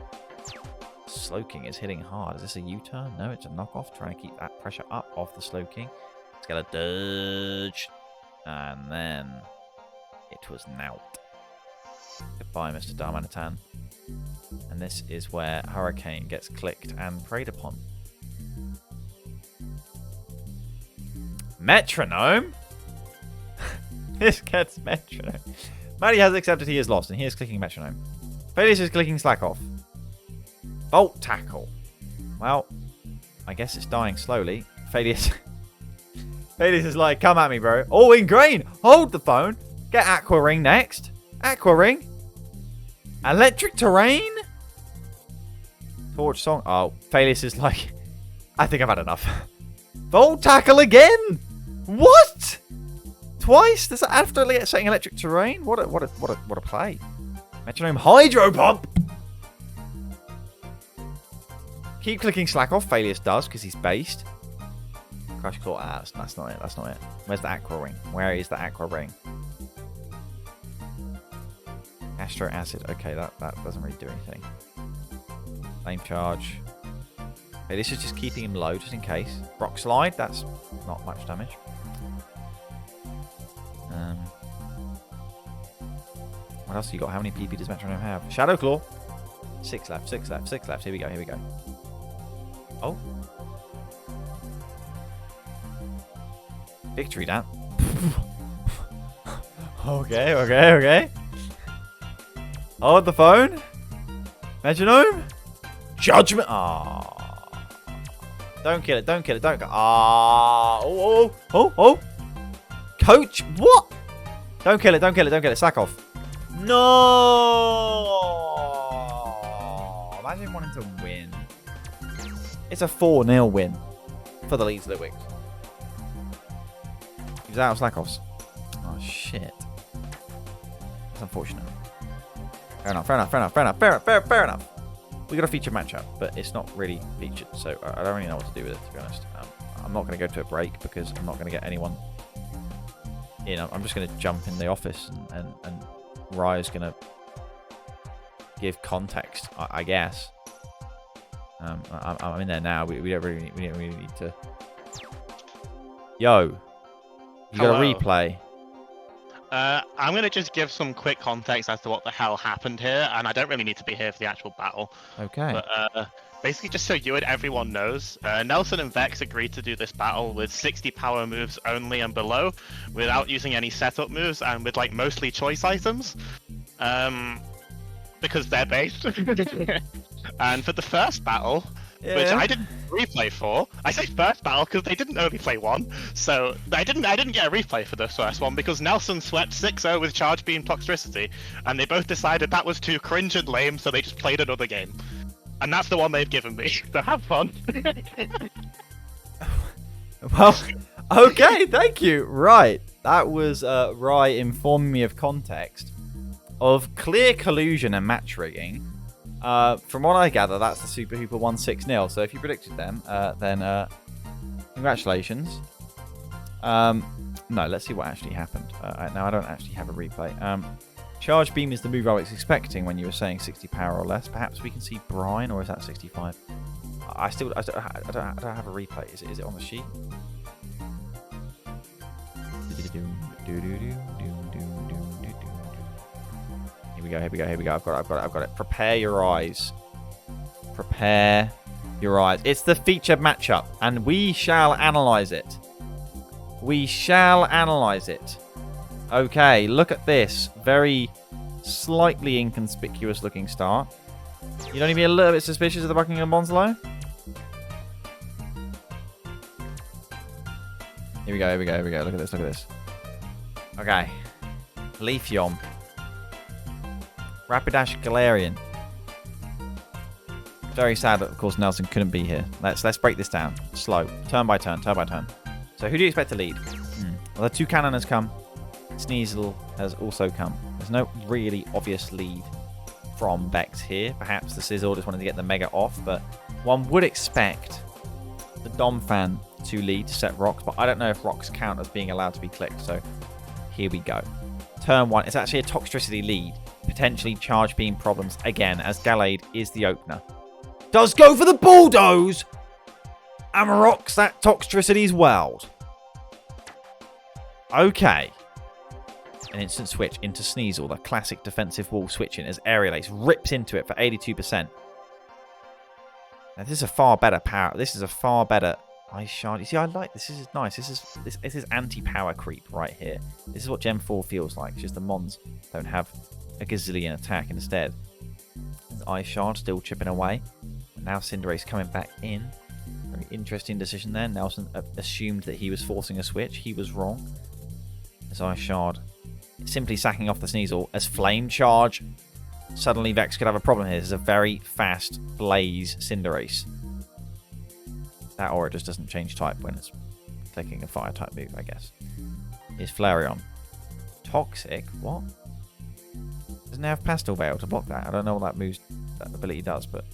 Slowking is hitting hard. Is this a U-turn? No, it's a knockoff. Trying to keep that pressure up off the Slowking. It's got a Dirge. And then it was Nout. Goodbye, Mr. Darmanitan. And this is where Hurricane gets clicked and preyed upon. Metronome? This gets Metronome. Maddie has accepted he is lost, and he is clicking Metronome. Sphalius is clicking Slack Off. Bolt Tackle. Well, I guess it's dying slowly. Sphalius is like, come at me, bro. Oh, Ingrain! Hold the phone. Get Aqua Ring next. Aqua Ring. Electric Terrain? Torch Song. Oh, Sphalius is like, I think I've had enough. Volt Tackle again? What? twice? Does that after setting electric terrain? What a play. Metronome Hydro Pump. Keep clicking slack off. Failures does because he's based. Crush Claw. That's not it. That's not it. Where's the Aqua Ring? Where is the Aqua Ring? Astro Acid. Okay, that doesn't really do anything. Flame Charge. Okay, this is just keeping him low just in case. Rock Slide. That's not much damage. What else have you got? How many PP does Metronome have? Shadow Claw. 6 left, 6 left, 6 left. Here we go, here we go. Oh. Victory Dance. Okay. Hold the phone. Metronome. Judgment. Ah. Don't kill it, don't kill it, don't go. Ah. Oh. Coach. What? Don't kill it, don't kill it, don't kill it. Slack off. No. Imagine wanting to win. It's a 4-0 win for the Leeds Litwicks. He was out of slack-offs. Oh, shit. That's unfortunate. Fair enough. We got a featured matchup, but it's not really featured, so I don't really know what to do with it, to be honest. I'm not going to go to a break because I'm not going to get anyone in. I'm just going to jump in the office and Rye's going to give context, I guess. I'm in there now. We don't really need to. Yo, you got a replay. I'm going to just give some quick context as to what the hell happened here, and I don't really need to be here for the actual battle. Okay. But basically, just so you and everyone knows, Nelson and Vex agreed to do this battle with 60 power moves only and below, without using any setup moves, and with like mostly choice items. Because they're based. And for the first battle, which I didn't replay for, I say first battle because they didn't only play one, so I didn't get a replay for this first one because Nelson swept 6-0 with Charge Beam Toxtricity, and they both decided that was too cringe and lame, so they just played another game. And that's the one they've given me, so have fun. Well, okay, thank you. Right, that was Rye informing me of context of clear collusion and match rigging. From what I gather, that's the Super Hooper 1-6-0. So if you predicted them, then congratulations. No, let's see what actually happened. Now, I don't actually have a replay. Charge Beam is the move I was expecting when you were saying 60 power or less. Perhaps we can see Brine, or is that 65? I don't have a replay. Is it on the sheet? Here we go. I've got it. Prepare your eyes. Prepare your eyes. It's the featured matchup, and we shall analyze it. Okay, look at this. Very slightly inconspicuous looking start. You don't even be a little bit suspicious of the Buckingham Bonsly? Here we go. Look at this. Okay. Leafeon. Rapidash Galarian. Very sad that, of course, Nelson couldn't be here. Let's break this down. Slow. Turn by turn. So who do you expect to lead? Well, the Toucannon has come. Sneasel has also come. There's no really obvious lead from Vex here. Perhaps the Sizzle just wanted to get the Mega off, but one would expect the Domfan to lead to set rocks, but I don't know if rocks count as being allowed to be clicked, so here we go. Turn 1. It's actually a Toxtricity lead. Potentially Charge Beam problems again, as Gallade is the opener. Does go for the Bulldoze! Amarocks that Toxtricity's World. Okay. An instant switch into Sneasel, the classic defensive wall switching as Aerial Ace rips into it for 82%. Now this is a far better power. This is a far better Ice Shard. You see, I like this. This is nice. This is anti-power creep right here. This is what Gen 4 feels like. It's just the Mons don't have a gazillion attack instead. Ice Shard still chipping away. And now Cinderace coming back in. Very interesting decision there. Nelson assumed that he was forcing a switch. He was wrong. As Ice Shard simply sacking off the Sneasel as Flame Charge. Suddenly Vex could have a problem here. This is a very fast Blaze Cinderace. That aura just doesn't change type when it's clicking a fire type move, I guess. is Flareon. Toxic? What? Doesn't it have Pastel Veil to block that? I don't know what that ability does, but...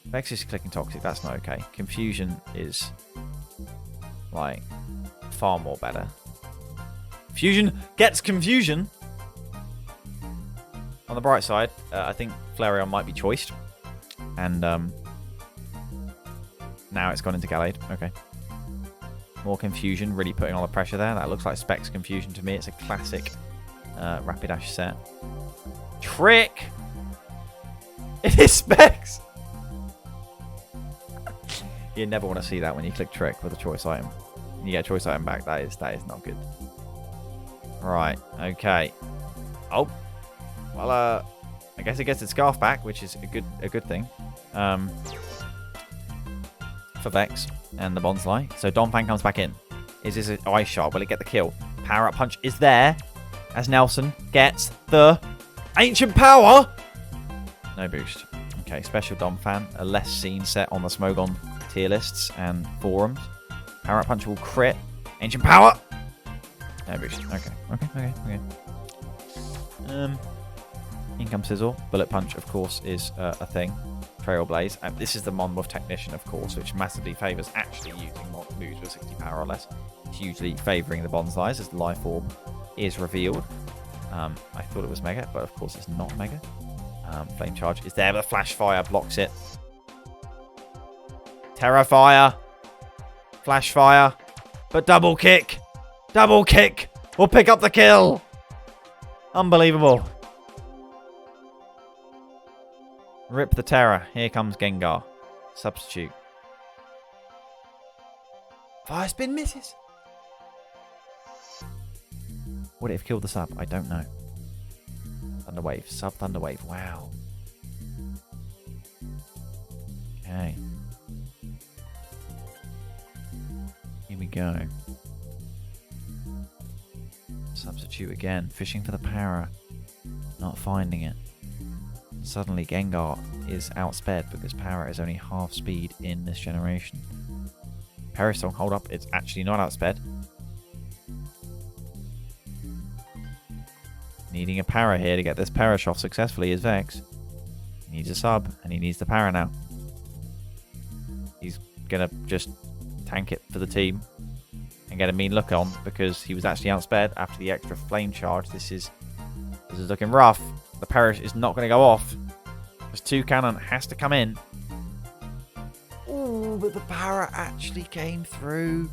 Vex is clicking Toxic, that's not okay. Confusion is, like, far more better. Fusion gets Confusion! On the bright side, I think Flareon might be choiced. And, now it's gone into Gallade. Okay. More Confusion, really putting all the pressure there. That looks like Specs Confusion to me. It's a classic Rapidash set. Trick! It is Specs! You never want to see that when you click Trick with a choice item. You get a choice item back. That is not good. Right. Okay. Oh. Well, I guess it gets its Scarf back, which is a good thing. For Vex and the Bonsly. So Donphan comes back in. Is this an Ice Shard? Will it get the kill? Power Up Punch is there. As Nelson gets the Ancient Power. No boost. Okay, Special Donphan. A less seen set on the Smogon tier lists and forums. Power Up Punch will crit. Ancient Power. No boost. Okay. In comes Sizzle. Bullet Punch, of course, is a thing. Trailblaze. This is the Monmouth Technician, of course, which massively favours actually using moves with 60 power or less. Hugely favouring the Bonslys as the Life Orb is revealed. I thought it was Mega, but of course it's not Mega. Flame Charge is there, but Flash Fire blocks it. Terra Fire. Flash Fire. But Double Kick. Double Kick will pick up the kill. Unbelievable. Rip the Terror. Here comes Gengar. Substitute. Fire Spin misses. Would it have killed the sub? I don't know. Thunder Wave. Sub Thunder Wave. Wow. Okay. Here we go. Substitute again. Fishing for the power. Not finding it. Suddenly Gengar is outsped because Power is only half speed in this generation. Perisong, hold up, it's actually not outsped. Needing a Para here to get this Perish off successfully is Vex. He needs a sub, and he needs the Para now. He's gonna just tank it for the team and get a mean look on because he was actually outsped after the extra flame charge. This is looking rough. The Perish is not going to go off. This 2 cannon has to come in. Ooh, but the Para actually came through.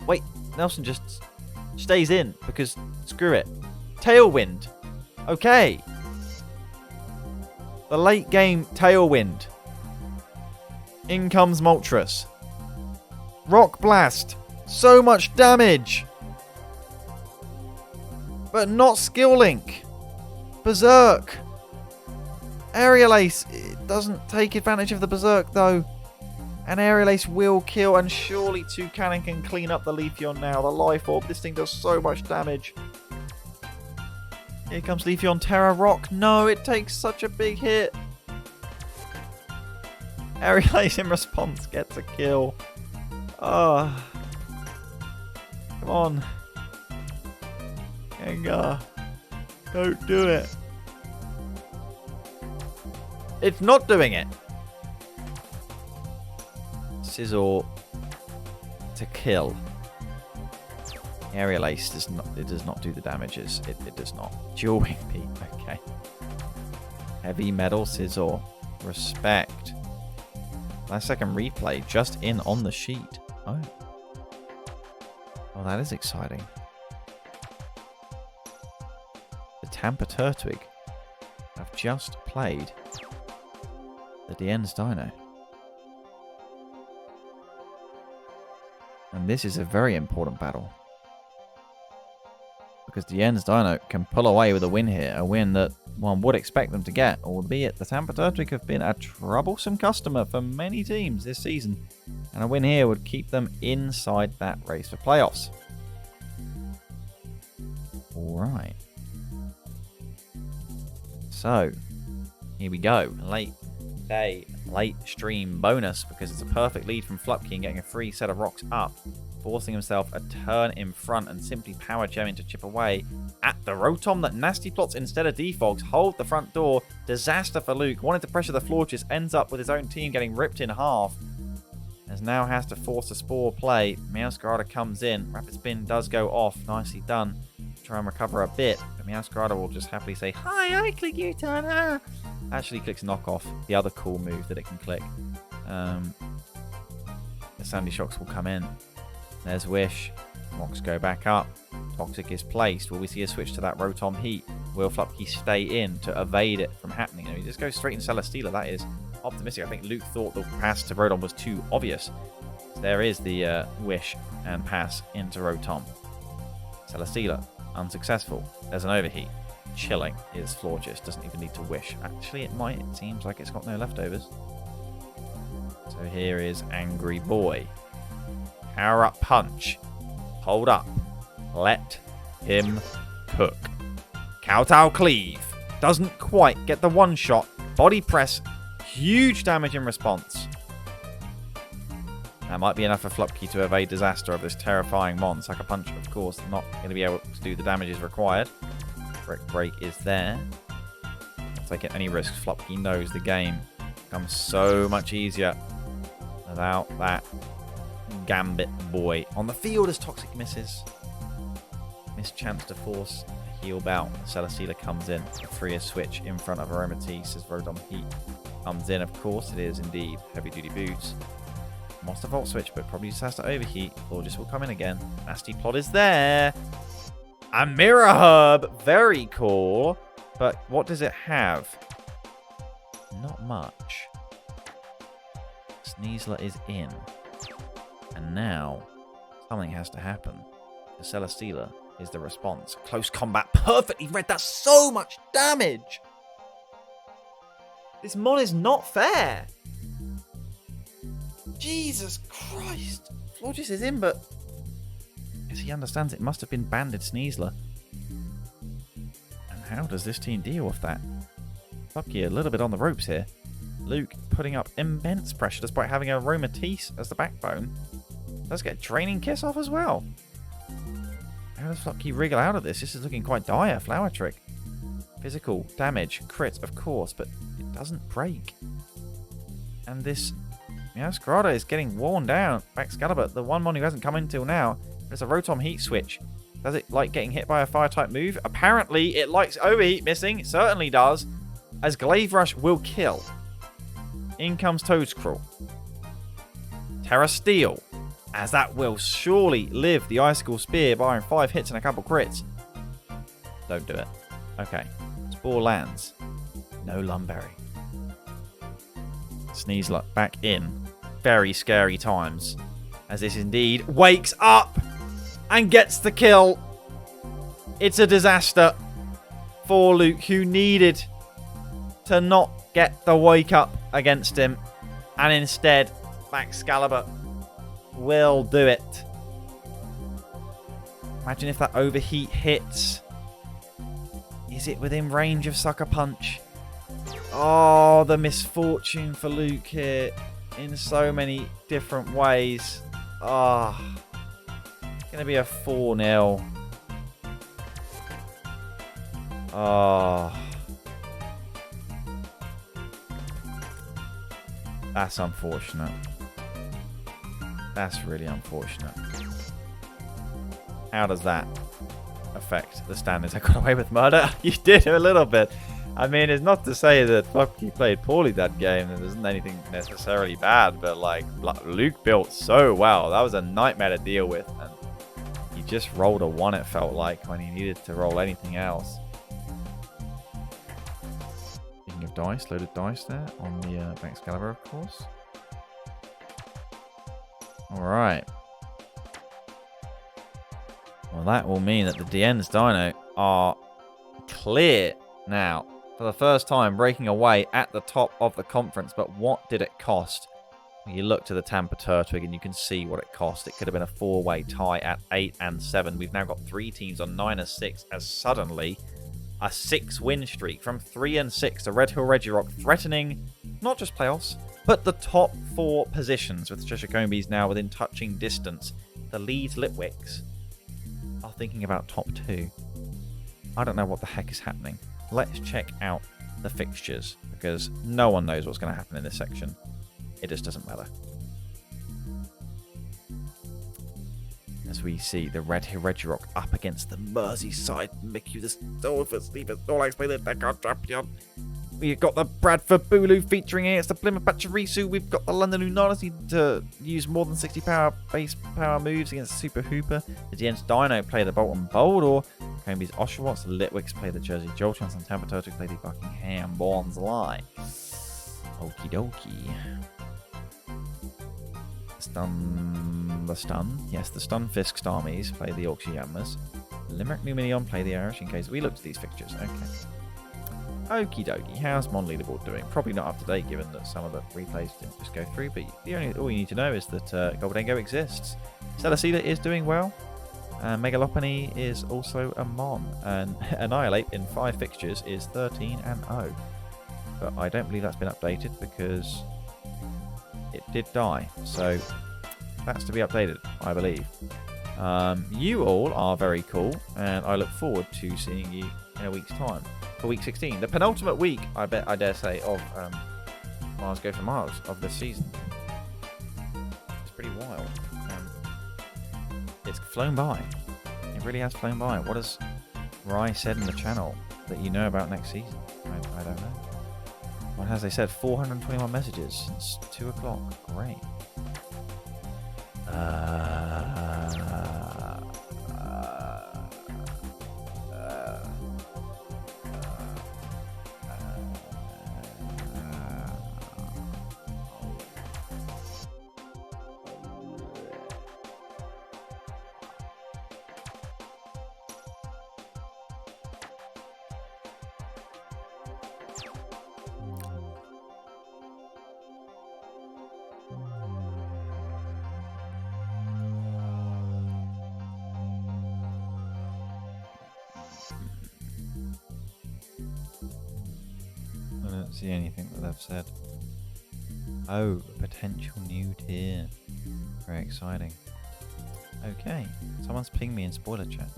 Wait, Nelson just stays in because screw it. Tailwind. Okay. The late game Tailwind. In comes Moltres. Rock Blast. So much damage. But not Skill Link. Berserk. Aerial Ace. It doesn't take advantage of the Berserk though. And Aerial Ace will kill, and surely 2 cannon can clean up the Leafeon now. The Life Orb. This thing does so much damage. Here comes Leafeon. Terra Rock. No, it takes such a big hit. Aerial Ace in response gets a kill. Oh. Come on. Gengar. Don't do it. It's not doing it. Sizzle to kill. Aerial Ace does not do the damages. It does not. Dual Wing Beat. Okay. Heavy Metal Sizzle. Respect. Last second replay just in on the sheet. Oh. Well, that is exciting. The Tampa Turtwig have just played the Dien's Dino. And this is a very important battle. Because Dien's Dino can pull away with a win here. A win that one would expect them to get. Albeit the Tampa Turtwig have been a troublesome customer for many teams this season. And a win here would keep them inside that race for playoffs. Alright. So, here we go. Late day late stream bonus because it's a perfect lead from Flupkey and getting a free set of rocks up, forcing himself a turn in front and simply power gemming to chip away at the Rotom that Nasty Plots instead of Defogs hold the front door. Disaster for Luke, wanting to pressure the Florges, ends up with his own team getting ripped in half. As now has to force a Spore play. Meowscarada comes in, Rapid Spin does go off, nicely done. Try and recover a bit, but Meowscarada will just happily say, "Hi, I click U-turn, ah." Actually clicks knockoff, the other cool move that it can click. The Sandy Shocks will come in. There's Wish. Rocks go back up. Toxic is placed. Will we see a switch to that Rotom Heat? Will Flupkey stay in to evade it from happening? He just goes straight into Celesteela. That is optimistic. I think Luke thought the pass to Rotom was too obvious. So there is the Wish and pass into Rotom. Celesteela, unsuccessful. There's an overheat. Chilling is Florges. Doesn't even need to Wish. Actually, it might. It seems like it's got no leftovers. So here is Angry Boy. Power up punch. Hold up. Let him cook. Kowtow Cleave. Doesn't quite get the one shot. Body press. Huge damage in response. That might be enough for Flupkey to evade disaster of this terrifying Mon. Sucker Punch, of course, not going to be able to do the damages required. Brick Break is there. Not taking any risks. Flupkey knows the game becomes so much easier without that Gambit boy on the field as Toxic misses. Missed chance to force a heal bout. Celesteela comes in. A freer switch in front of Aromatisse as Rotom Heat comes in. Of course, it is indeed Heavy Duty Boots. Monster Volt switch, but probably just has to overheat. Florges will come in again. Nasty Plot is there. A Mirror Herb. Very cool. But what does it have? Not much. Sneasler is in. And now, something has to happen. The Celesteela is the response. Close combat. Perfectly read. That's so much damage. This Mon is not fair. Jesus Christ. Florges is in, but as he understands, it must have been Banded Sneasler. And how does this team deal with that? Flupkey a little bit on the ropes here. Luke putting up immense pressure despite having Aromatisse as the backbone. Does get Draining Kiss off as well. How does Flupkey wriggle out of this? This is looking quite dire. Flower Trick. Physical damage. Crit, of course, but it doesn't break. And this Meowscarada is getting worn down. Excalibur, the one Mon who hasn't come in till now. There's a Rotom Heat switch. Does it like getting hit by a Fire-type move? Apparently, it likes Overheat missing. It certainly does. As Glaive Rush will kill. In comes Toedscruel. Terra Steel. As that will surely live the Icicle Spear, barring 5 hits and a couple crits. Don't do it. Okay. Spore lands. No Lumberry. Sneasler back in. Very scary times. As this indeed wakes up and gets the kill. It's a disaster for Luke, who needed to not get the wake up against him. And instead, Excalibur will do it. Imagine if that overheat hits. Is it within range of Sucker Punch? Oh, the misfortune for Luke here in so many different ways. Oh, it's going to be a 4-0. Oh. That's unfortunate. That's really unfortunate. How does that affect the standings? I got away with murder? You did a little bit. I mean, it's not to say that Flupkey played poorly that game. There isn't anything necessarily bad, but like Luke built so well. That was a nightmare to deal with, and he just rolled a 1. It felt like when he needed to roll anything else. Speaking of dice, loaded dice there on the Excalibur, of course. All right. Well, that will mean that the DN's Dino are clear now. For the first time, breaking away at the top of the conference. But what did it cost? You look to the Tampa Turtwig and you can see what it cost. It could have been a 4-way tie at 8 and 7. We've now got 3 teams on 9 and 6 as suddenly a 6-win streak from 3 and 6 to Red Hill Regirock, threatening not just playoffs, put the top 4 positions with the Cheshire Combees now within touching distance. The Leeds Litwicks are thinking about top 2. I don't know what the heck is happening. Let's check out the fixtures, because no one knows what's going to happen in this section. It just doesn't matter. As we see the Regirock up against the Merseyside Mimikyu, the Snorlax Vs Drapion. We've got the Bradford Bulu featuring against the Plymouth Pachirisu. We've got the London Lunala to use more than 60 base power moves against Super Hoopa. The Jens Dino play the Bolton Boldore. Combees Oshawott. The Litwicks play the Jersey Jolteons. And Tampa Turtle play the Buckingham Bonsly. Okie dokie. The Stun Fisk Starmies play the Yorkshire Yanmas. Limerick Numineon play the Irish Inkays. We looked at these fixtures. Okay. Okie dokie. How's Mon leaderboard doing? Probably not up to date, given that some of the replays didn't just go through. But all you need to know is that Goldengo exists. Celesteela is doing well. Megalophony is also a Mon. And Annihilate in 5 fixtures is 13-0. But I don't believe that's been updated because it did die. So that's to be updated, I believe. You all are very cool, and I look forward to seeing you in a week's time for week 16, the penultimate week, I dare say, of Mars Go for Mars of this season. It's pretty wild. It's flown by. It really has flown by. What has Rye said in the channel that you know about next season? I don't know. What has they said? 421 messages since 2 o'clock. Great. I don't see anything that they've said. Oh, potential new tier. Very exciting. Okay, someone's pinged me in spoiler chat.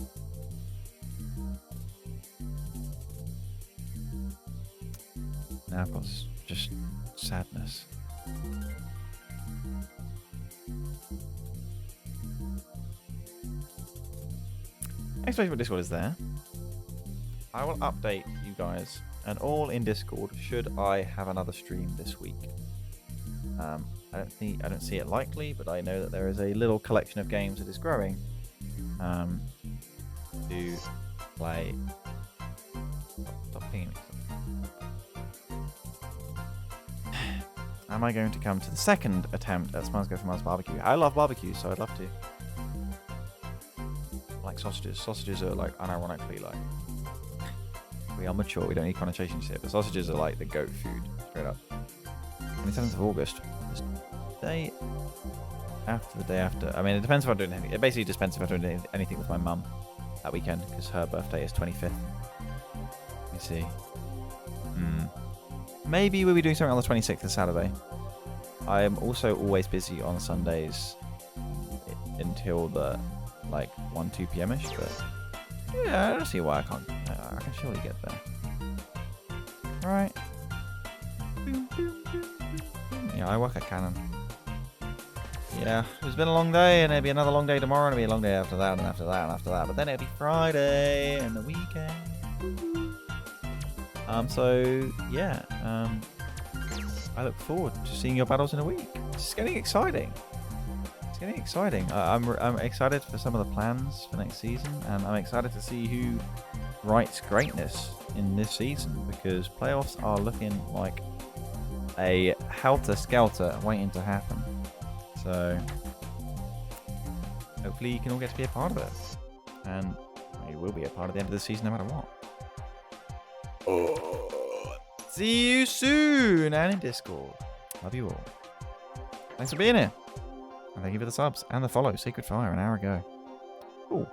Now I've got just sadness. Facebook Discord is there. I will update you guys, and all in Discord should I have another stream this week. I don't see it likely, but I know that there is a little collection of games that is growing to play. Stop pinging me. Am I going to come to the second attempt at Smiles Go for Mars barbecue? I love barbecue, so I'd love to. I like sausages. Sausages are like unironically like. We are mature, we don't need connotations here, but sausages are like the goat food, straight up. 27th of August. This day after the day after. I mean, it depends if I'm doing anything. It basically depends if I'm doing anything with my mum that weekend, because her birthday is 25th. Let me see. Maybe we'll be doing something on the 26th of Saturday. I am also always busy on Sundays until the like 1-2 p.m.ish, but yeah, I don't see why I can't. I can surely get there. Alright. Yeah, I work at Canon. Yeah, it's been a long day, and it'll be another long day tomorrow, and it'll be a long day after that, and after that, and after that. But then it'll be Friday, and the weekend. So, yeah. I look forward to seeing your battles in a week. It's getting exciting. It's getting exciting. I'm excited for some of the plans for next season, and I'm excited to see who writes greatness in this season, because playoffs are looking like a helter-skelter waiting to happen. So hopefully you can all get to be a part of it, and you will be a part of the end of the season no matter what. See you soon, and in Discord. Love you all. Thanks for being here, and thank you for the subs and the follow. Secret Fire an hour ago. Cool.